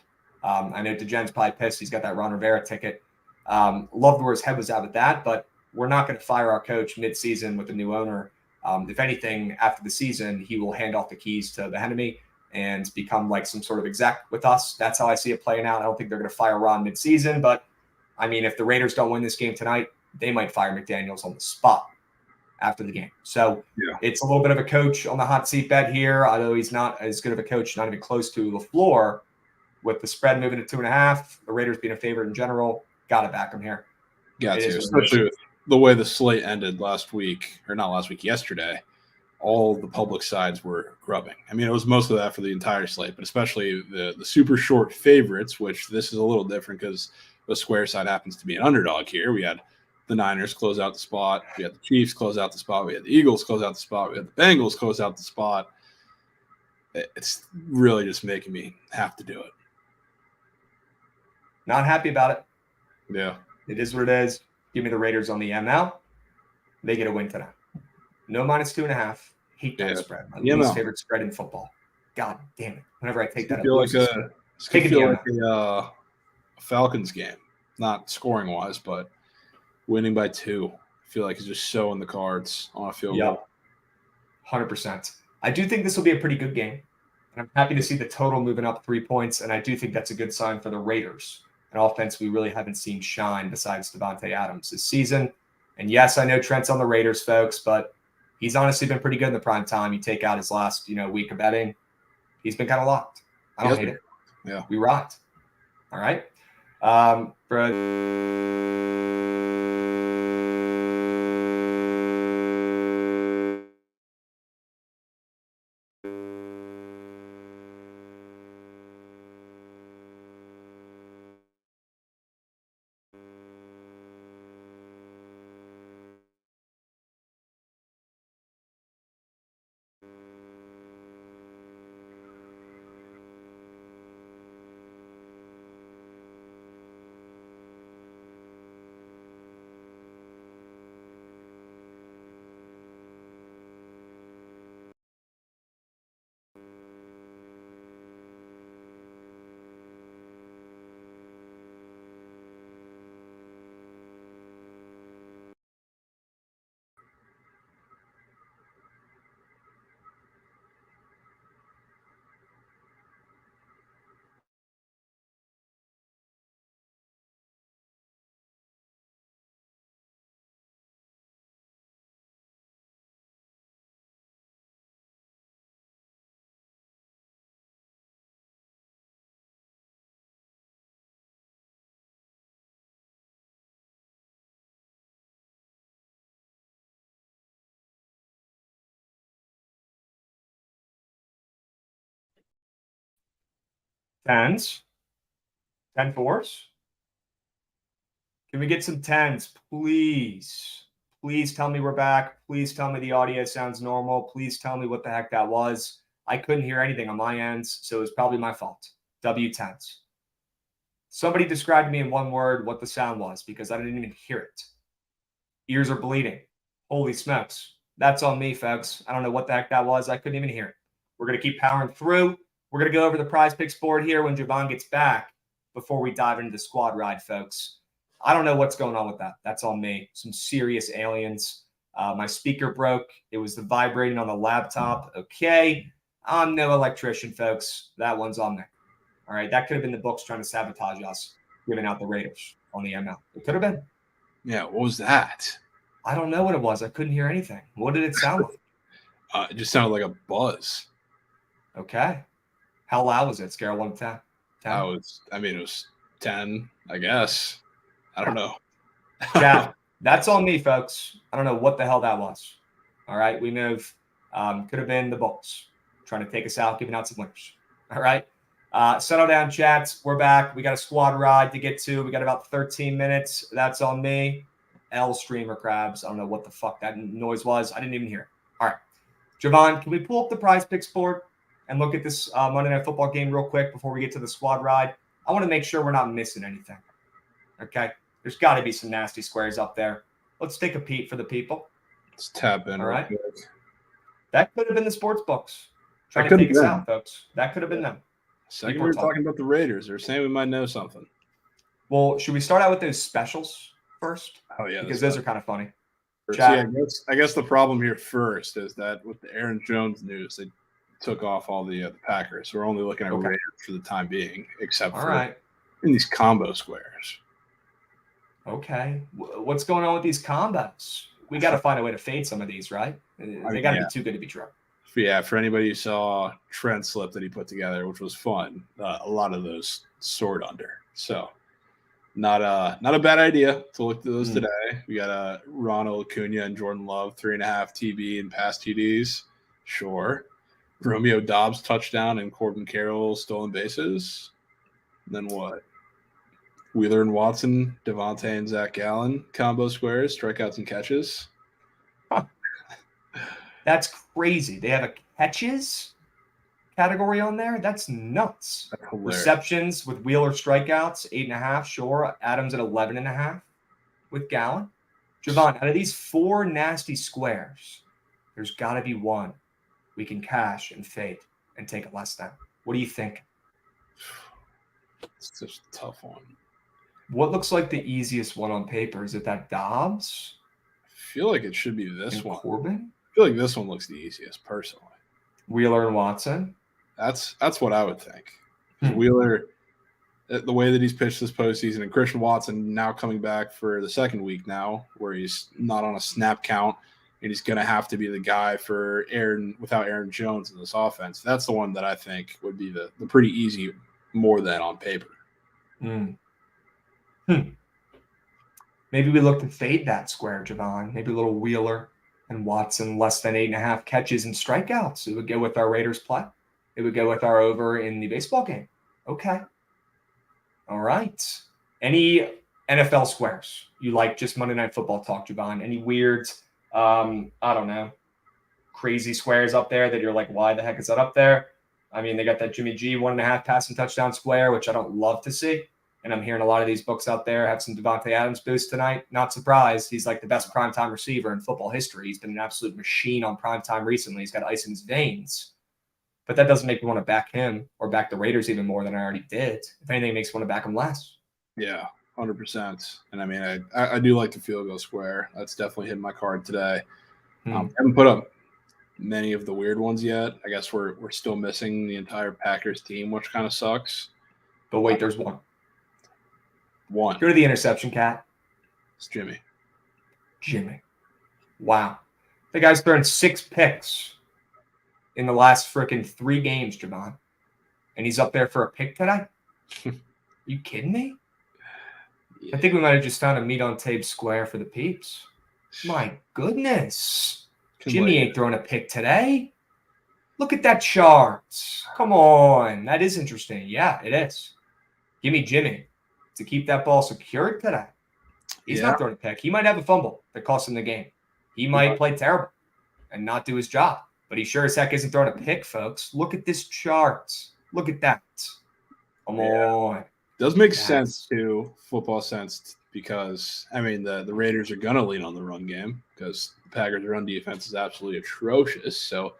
Speaker 1: I know DeGen's probably pissed. He's got that Ron Rivera ticket. Loved where his head was at with that, but we're not going to fire our coach mid-season with a new owner. If anything, after the season, he will hand off the keys to the enemy and become like some sort of exec with us. That's how I see it playing out. I don't think they're going to fire Ron mid-season, but I mean, if the Raiders don't win this game tonight, they might fire McDaniels on the spot after the game. So it's a little bit of a coach on the hot seat bet here, although he's not as good of a coach, not even close to LaFleur. With the spread moving to 2.5, the Raiders being a favorite in general, got to back them here.
Speaker 2: Got to, especially with the way the slate ended yesterday. All the public sides were grubbing. I mean, it was most of that for the entire slate, but especially the super short favorites, which this is a little different because the square side happens to be an underdog here. We had the Niners close out the spot. We had the Chiefs close out the spot. We had the Eagles close out the spot. We had the Bengals close out the spot. It's really just making me have to do it.
Speaker 1: Not happy about it.
Speaker 2: Yeah.
Speaker 1: It is what it is. Give me the Raiders on the M now. They get a win tonight. No -2.5. Hate that spread. My least favorite spread in football. God damn it. Whenever I take that,
Speaker 2: take a Falcons game. Not scoring-wise, but winning by 2. I feel like it's just so in the cards on a field goal.
Speaker 1: 100%. I do think this will be a pretty good game. And I'm happy to see the total moving up 3 points, and I do think that's a good sign for the Raiders. An offense we really haven't seen shine besides Devontae Adams this season. And yes, I know Trent's on the Raiders, folks, but he's honestly been pretty good in the prime time. You take out his last, week of betting, he's been kind of locked. I don't hate it.
Speaker 2: Yeah,
Speaker 1: we rocked. All right. Tens. 10-4s. Can we get some 10s, please? Please tell me we're back. Please tell me the audio sounds normal. Please tell me what the heck that was. I couldn't hear anything on my ends, so it was probably my fault. W10s. Somebody described to me in one word what the sound was because I didn't even hear it. Ears are bleeding. Holy smokes. That's on me, folks. I don't know what the heck that was. I couldn't even hear it. We're going to keep powering through. We're going to go over the prize picks board here when Javon gets back before we dive into the squad ride, folks. I don't know what's going on with that. That's on me. Some serious aliens. My speaker broke. It was the vibrating on the laptop. Okay. I'm no electrician, folks. That one's on me. All right. That could have been the books trying to sabotage us, giving out the Raiders on the ML. It could have been.
Speaker 2: Yeah. What was that?
Speaker 1: I don't know what it was. I couldn't hear anything. What did it sound like?
Speaker 2: It just sounded like a buzz.
Speaker 1: Okay. How loud was it? Scale 1 to 10? 10?
Speaker 2: It was 10, I guess. I don't know.
Speaker 1: Chat, That's on me, folks. I don't know what the hell that was. All right. We move. Could have been the Bolts trying to take us out, giving out some winners. All right. Settle down, chats. We're back. We got a squad ride to get to. We got about 13 minutes. That's on me. L streamer crabs. I don't know what the fuck that noise was. I didn't even hear it. All right. Javon, can we pull up the prize picks board and look at this Monday Night Football game real quick before we get to the squad ride? I want to make sure we're not missing anything. Okay. There's got to be some nasty squares up there. Let's take a peek for the people.
Speaker 2: Let's tap in.
Speaker 1: All right.
Speaker 2: Quick.
Speaker 1: That could have been the sports books trying to take us out, folks. That could have been them.
Speaker 2: Second, we were talking about the Raiders. They're saying we might know something.
Speaker 1: Well, should we start out with those specials first?
Speaker 2: Oh, yeah.
Speaker 1: Because those are kind of funny.
Speaker 2: See, I guess the problem here first is that with the Aaron Jones news, they took off all the Packers. So we're only looking at Raiders for the time being, except for in these combo squares.
Speaker 1: Okay. What's going on with these combos? We got to find a way to fade some of these, right? They got to be too good to be true.
Speaker 2: Yeah, for anybody who saw Trent Slip that he put together, which was fun, a lot of those soared under. So not a bad idea to look at those today. We got Ronald Acuna and Jordan Love, 3.5 TB and pass TDs. Sure. Romeo Dobbs touchdown and Corbin Carroll stolen bases. And then what? Wheeler and Watson, Devontae and Zach Gallen, combo squares, strikeouts and catches.
Speaker 1: Huh. That's crazy. They have a catches category on there. That's nuts. That's receptions with Wheeler strikeouts, 8.5. Sure. Adams at 11.5 with Gallen. Javon, out of these 4 nasty squares, there's got to be one we can cash and fade and take a less than. What do you think?
Speaker 2: It's such a tough one.
Speaker 1: What looks like the easiest one on paper? Is it that Dobbs?
Speaker 2: I feel like it should be this one.
Speaker 1: Corbin?
Speaker 2: I feel like this one looks the easiest, personally.
Speaker 1: Wheeler and Watson?
Speaker 2: That's what I would think. Wheeler, the way that he's pitched this postseason, and Christian Watson now coming back for the second week now, where he's not on a snap count, and he's going to have to be the guy for Aaron without Aaron Jones in this offense. That's the one that I think would be the pretty easy more than on paper.
Speaker 1: Maybe we look to fade that square, Javon. Maybe a little Wheeler and Watson, less than 8.5 catches and strikeouts. It would go with our Raiders play. It would go with our over in the baseball game. Okay. All right. Any NFL squares you like? Just Monday Night Football talk, Javon. Any weird, I don't know, crazy squares up there that you're like, why the heck is that up there? I mean, they got that Jimmy G 1.5 passing touchdown square, which I don't love to see. And I'm hearing a lot of these books out there have some Devontae Adams boost tonight. Not surprised. He's like the best primetime receiver in football history. He's been an absolute machine on primetime recently. He's got ice in his veins. But that doesn't make me want to back him or back the Raiders even more than I already did. If anything, it makes me want to back him less.
Speaker 2: Yeah, 100%. And I mean, I do like the field goal square. That's definitely hitting my card today. Haven't put up many of the weird ones yet. I guess we're still missing the entire Packers team, which kind of sucks.
Speaker 1: But wait, there's one. Go to the interception cat.
Speaker 2: It's Jimmy.
Speaker 1: Wow. The guy's thrown 6 picks in the last freaking 3 games, Javon. And he's up there for a pick today? You kidding me? Yeah. I think we might have just found a meat on tape square for the peeps. My goodness. Jimmy ain't throwing a pick today. Look at that chart. Come on. That is interesting. Yeah, it is. Give me Jimmy to keep that ball secured today. He's not throwing a pick. He might have a fumble that costs him the game. He might play terrible and not do his job. But he sure as heck isn't throwing a pick, folks. Look at this chart. Look at that. Come on.
Speaker 2: Does make sense too, football sense, because, I mean, the Raiders are going to lean on the run game because the Packers' run defense is absolutely atrocious. So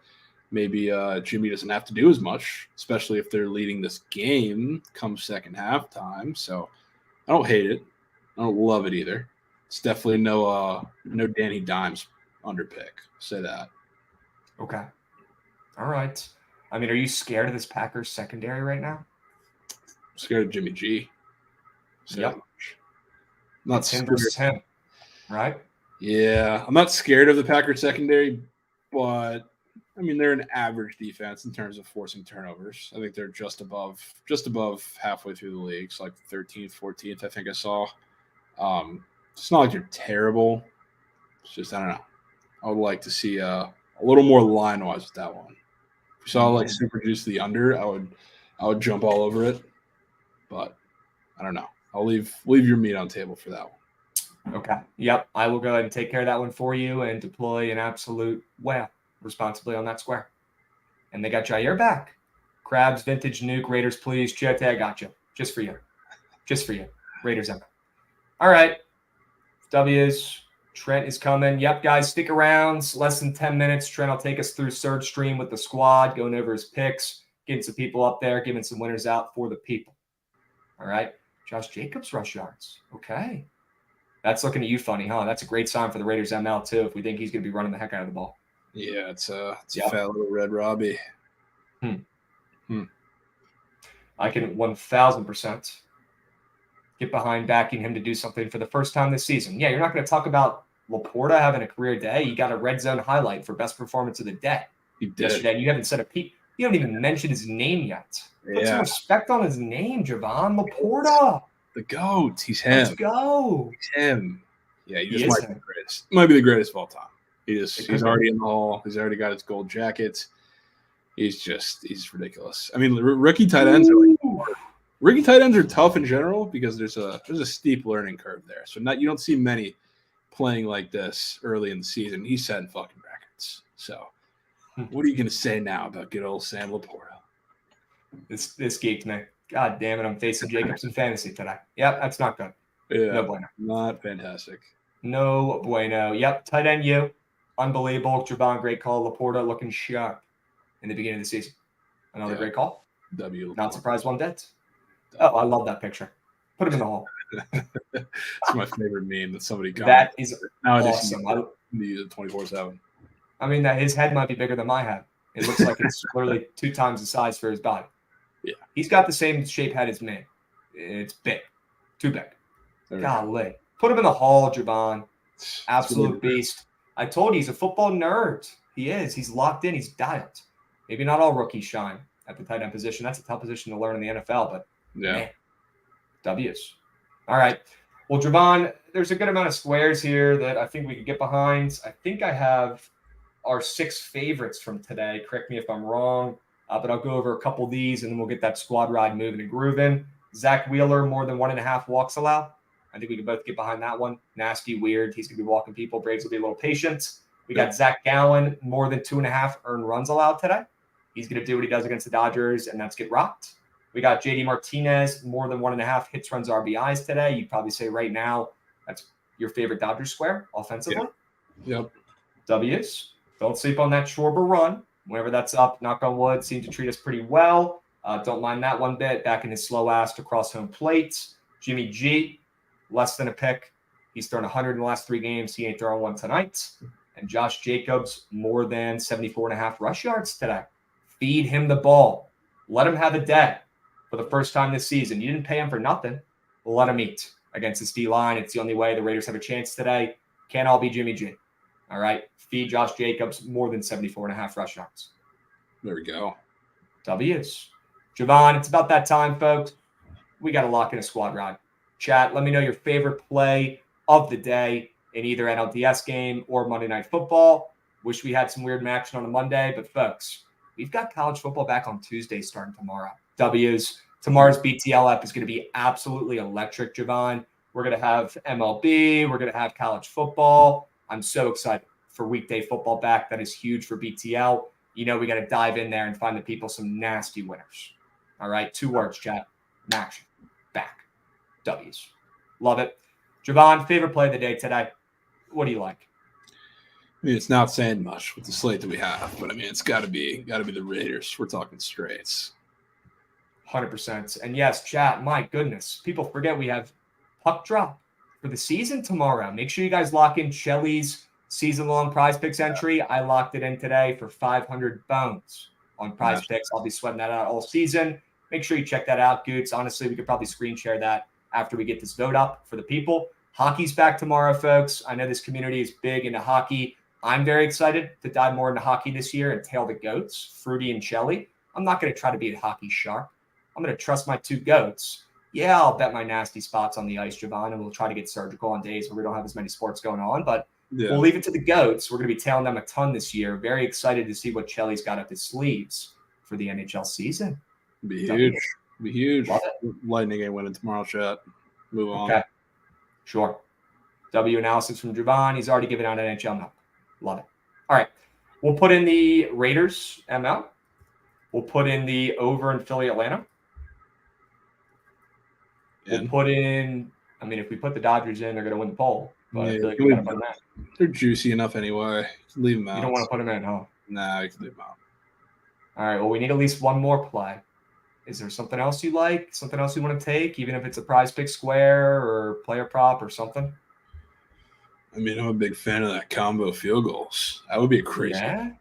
Speaker 2: maybe Jimmy doesn't have to do as much, especially if they're leading this game come second half time. So I don't hate it. I don't love it either. It's definitely no Danny Dimes under pick. Say that.
Speaker 1: Okay. All right. I mean, are you scared of this Packers secondary right now?
Speaker 2: I'm scared of Jimmy G.
Speaker 1: Yep.
Speaker 2: Not
Speaker 1: him versus him, right?
Speaker 2: Yeah. I'm not scared of the Packers secondary, but I mean, they're an average defense in terms of forcing turnovers. I think they're just above halfway through the league. It's like 13th, 14th, I think I saw. It's not like you're terrible. It's just, I don't know. I would like to see a little more line-wise with that one. If you saw like super juice the under, I would jump all over it. But I don't know. I'll leave your meat on table for that one.
Speaker 1: Okay. Yep. I will go ahead and take care of that one for you and deploy an absolute whale responsibly on that square. And they got Jair back. Krabs, Vintage Nuke, Raiders, please. Chiote, I got you. Just for you. Just for you. Raiders Emma. All right. W's. Trent is coming. Yep, guys, stick around. Less than 10 minutes. Trent will take us through Surge Stream with the squad, going over his picks, getting some people up there, giving some winners out for the people. All right. Josh Jacobs rush yards. Okay. That's looking at you funny, huh? That's a great sign for the Raiders ML, too, if we think he's going to be running the heck out of the ball.
Speaker 2: Yeah, it's a fat little red Robbie.
Speaker 1: I can 1,000% get behind backing him to do something for the first time this season. Yeah, you're not going to talk about Laporta having a career day. You got a red zone highlight for best performance of the day yesterday. You haven't said a peep. You haven't even mentioned his name yet. Put some respect on his name, Javon Laporta.
Speaker 2: The GOAT. He's him.
Speaker 1: Let's go.
Speaker 2: He's him. Yeah, he just might be the greatest. Might be the greatest of all time. He's already in the hall. He's already got his gold jackets. He's ridiculous. I mean, rookie tight ends are tough in general because there's a steep learning curve there. So you don't see many playing like this early in the season. He's setting fucking records. So what are you gonna say now about good old Sam Laporta?
Speaker 1: This geeked me. God damn it, I'm facing Jacobs in fantasy today. Yep, that's not good.
Speaker 2: Yeah,
Speaker 1: no bueno.
Speaker 2: Not fantastic.
Speaker 1: No bueno. Yep, tight end you. Unbelievable. Javon, great call. Laporta looking sharp in the beginning of the season. Another great call.
Speaker 2: W.
Speaker 1: Not surprised one bit. Oh, I love that picture. Put him in the hole.
Speaker 2: It's my favorite meme that somebody got.
Speaker 1: That is awesome.
Speaker 2: I use it 24/7.
Speaker 1: I mean, that his head might be bigger than my head. It looks like it's literally 2 times the size for his body.
Speaker 2: Yeah.
Speaker 1: He's got the same shape head as me. It's big. Too big. Golly. Put him in the hall, Javon. Absolute beast. I told you he's a football nerd. He is. He's locked in. He's dialed. Maybe not all rookies shine at the tight end position. That's a tough position to learn in the NFL, but man, W's. All right. Well, Javon, there's a good amount of squares here that I think we could get behind. I think I have our 6 favorites from today. Correct me if I'm wrong, but I'll go over a couple of these, and then we'll get that squad ride moving and grooving. Zach Wheeler, more than 1.5 walks allowed. I think we can both get behind that one. Nasty, weird. He's going to be walking people. Braves will be a little patient. We got Zach Gallen, more than 2.5 earned runs allowed today. He's going to do what he does against the Dodgers, and that's get rocked. We got JD Martinez, more than 1.5 hits, runs, RBIs today. You'd probably say right now that's your favorite Dodgers square offensively.
Speaker 2: Yep.
Speaker 1: W's. Don't sleep on that Schwarber run. Whenever that's up, knock on wood, seemed to treat us pretty well. Don't mind that one bit. Back in his slow ass across home plate. Jimmy G, less than a pick. He's thrown 100 in the last 3 games. He ain't throwing one tonight. And Josh Jacobs, more than 74.5 rush yards today. Feed him the ball. Let him have a day for the first time this season. You didn't pay him for nothing. Let him eat against this D-line. It's the only way the Raiders have a chance today. Can't all be Jimmy G. All right. Feed Josh Jacobs more than 74.5 rush yards.
Speaker 2: There we go.
Speaker 1: W's. Javon, it's about that time, folks. We got to lock in a squad ride. Chat, let me know your favorite play of the day in either NLDS game or Monday Night Football. Wish we had some weird action on a Monday, but folks, we've got college football back on Tuesday starting tomorrow. W's. Tomorrow's BTL app is going to be absolutely electric, Javon. We're going to have MLB. We're going to have college football. I'm so excited for weekday football back. That is huge for BTL. You know, we got to dive in there and find the people some nasty winners. All right, 2 words, chat. Action. Back. W's. Love it. Javon, favorite play of the day today. What do you like?
Speaker 2: I mean, it's not saying much with the slate that we have, but I mean, it's got to be the Raiders. We're talking straights.
Speaker 1: 100%. And yes, chat, my goodness. People forget we have puck drop for the season tomorrow. Make sure you guys lock in Shelly's season-long Prize Picks entry. I locked it in today for 500 bones on Prize Picks. I'll be sweating that out all season. Make sure you check that out, Goots. Honestly, we could probably screen share that after we get this vote up for the people. Hockey's back tomorrow, folks. I know this community is big into hockey. I'm very excited to dive more into hockey this year and tail the goats, Fruity and Shelly. I'm not going to try to be a hockey shark. I'm going to trust my 2 goats Yeah, I'll bet my nasty spots on the ice, Javon, and we'll try to get surgical on days where we don't have as many sports going on. But we'll leave it to the GOATs. We're going to be tailing them a ton this year. Very excited to see what Chelly's got up his sleeves for the NHL season.
Speaker 2: Be huge. Be huge. Lightning game winning tomorrow, chat. Move on.
Speaker 1: Okay. Sure. W analysis from Javon. He's already given out NHL milk. Love it. All right. We'll put in the Raiders ML. We'll put in the over in Philly, Atlanta. We'll put in, I mean, if we put the Dodgers in, they're going to win the poll. But I feel like we got to put them in.
Speaker 2: They're juicy enough anyway. Leave them out.
Speaker 1: You don't want to put them in, huh?
Speaker 2: Nah, you can leave them out.
Speaker 1: All right. Well, we need at least one more play. Is there something else you like? Something else you want to take, even if it's a prize pick square or player prop or something?
Speaker 2: I mean, I'm a big fan of that combo field goals. That would be a crazy
Speaker 1: one.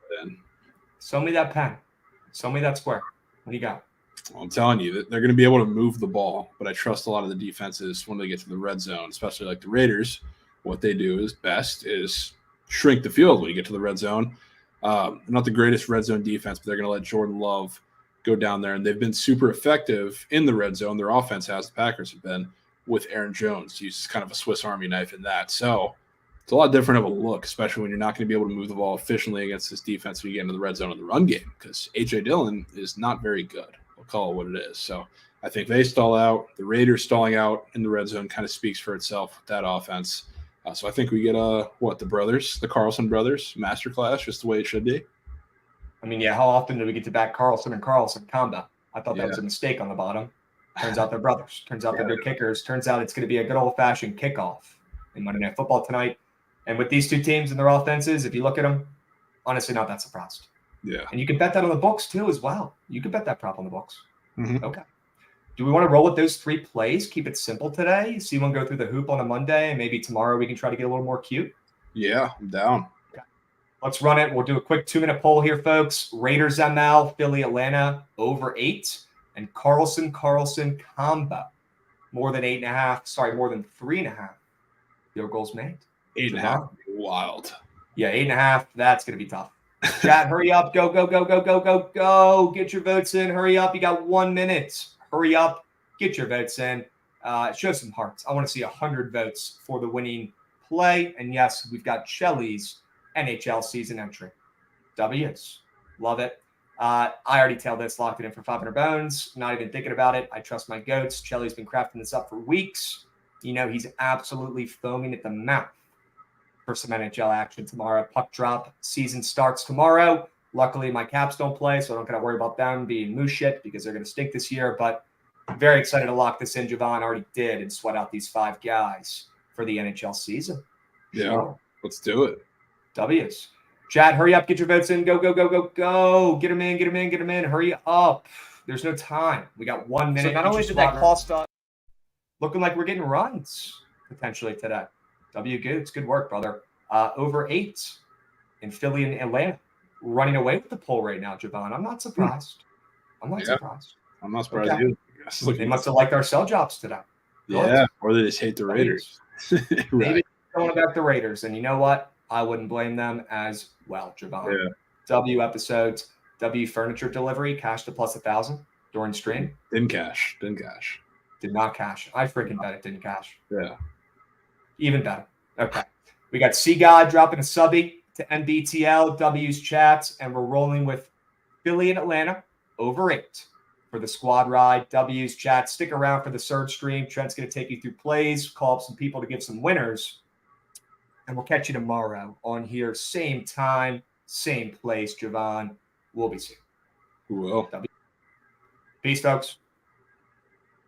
Speaker 1: Show me that pen. Show me that square. What do you got?
Speaker 2: Well, I'm telling you that they're going to be able to move the ball, but I trust a lot of the defenses when they get to the red zone, especially like the Raiders. What they do is best is shrink the field when you get to the red zone. Not the greatest red zone defense, but they're going to let Jordan Love go down there, and they've been super effective in the red zone. Their offense has, the Packers have been, with Aaron Jones. He's kind of a Swiss Army knife in that. So it's a lot different of a look, especially when you're not going to be able to move the ball efficiently against this defense when you get into the red zone of the run game, because A.J. Dillon is not very good. We'll call it what it is. So I think they stall out. The Raiders stalling out in the red zone kind of speaks for itself with that offense. So I think we get, the Carlson brothers, masterclass, just the way it should be.
Speaker 1: I mean, yeah, how often do we get to back Carlson and Carlson combo? I thought that was a mistake on the bottom. Turns out they're brothers. Turns out they're good kickers. Turns out it's going to be a good old-fashioned kickoff in Monday Night Football tonight. And with these two teams and their offenses, if you look at them, honestly, not that surprised.
Speaker 2: Yeah.
Speaker 1: And you can bet that on the books, too, as well. You can bet that prop on the books.
Speaker 2: Mm-hmm.
Speaker 1: Okay. Do we want to roll with those three plays? Keep it simple today? See one go through the hoop on a Monday, and maybe tomorrow we can try to get a little more cute?
Speaker 2: Yeah, I'm down.
Speaker 1: Let's run it. We'll do a quick 2-minute poll here, folks. Raiders ML, Philly, Atlanta, over 8. And Carlson combo. More than 3.5 field goals made.
Speaker 2: 8.5. Wild.
Speaker 1: Yeah, 8.5. That's going to be tough. Chat, hurry up. Go. Get your votes in. Hurry up. You got 1 minute. Hurry up. Get your votes in. Show some hearts. I want to see 100 votes for the winning play. And yes, we've got Chelly's NHL season entry. W's. Love it. I already tailed this, locked it in for 500 bones. Not even thinking about it. I trust my goats. Chelly's been crafting this up for weeks. You know, he's absolutely foaming at the mouth for some NHL action tomorrow. Puck drop season starts tomorrow. Luckily, my Caps don't play, so I don't got to worry about them being moose shit because they're going to stink this year. But very excited to lock this in. Javon already did and sweat out these 5 guys for the NHL season.
Speaker 2: Yeah, sure. Let's do it.
Speaker 1: W's. Chad, hurry up. Get your votes in. Go. Get them in. Hurry up. There's no time. We got 1 minute. So not only did that cost us, looking like we're getting runs potentially today. W, good. It's good work, brother. Over 8 in Philly and Atlanta. Running away with the poll right now, Javon. I'm not surprised. Surprised.
Speaker 2: I'm not surprised either.
Speaker 1: They must have liked our sell jobs today.
Speaker 2: Yeah, or they just hate the Raiders.
Speaker 1: Right. Maybe going back the Raiders. And you know what? I wouldn't blame them as well, Javon.
Speaker 2: Yeah.
Speaker 1: W episodes, W furniture delivery, cash to plus 1,000 during stream.
Speaker 2: Didn't cash.
Speaker 1: Did not cash. I freaking bet it didn't cash.
Speaker 2: Yeah.
Speaker 1: Even better. Okay. We got C God dropping a subby to NBTL, W's chats, and we're rolling with Philly and Atlanta over 8 for the squad ride. W's chat. Stick around for the surge stream. Trent's going to take you through plays, call up some people to give some winners. And we'll catch you tomorrow on here. Same time, same place, Javon. We'll be soon.
Speaker 2: We will.
Speaker 1: Peace, folks.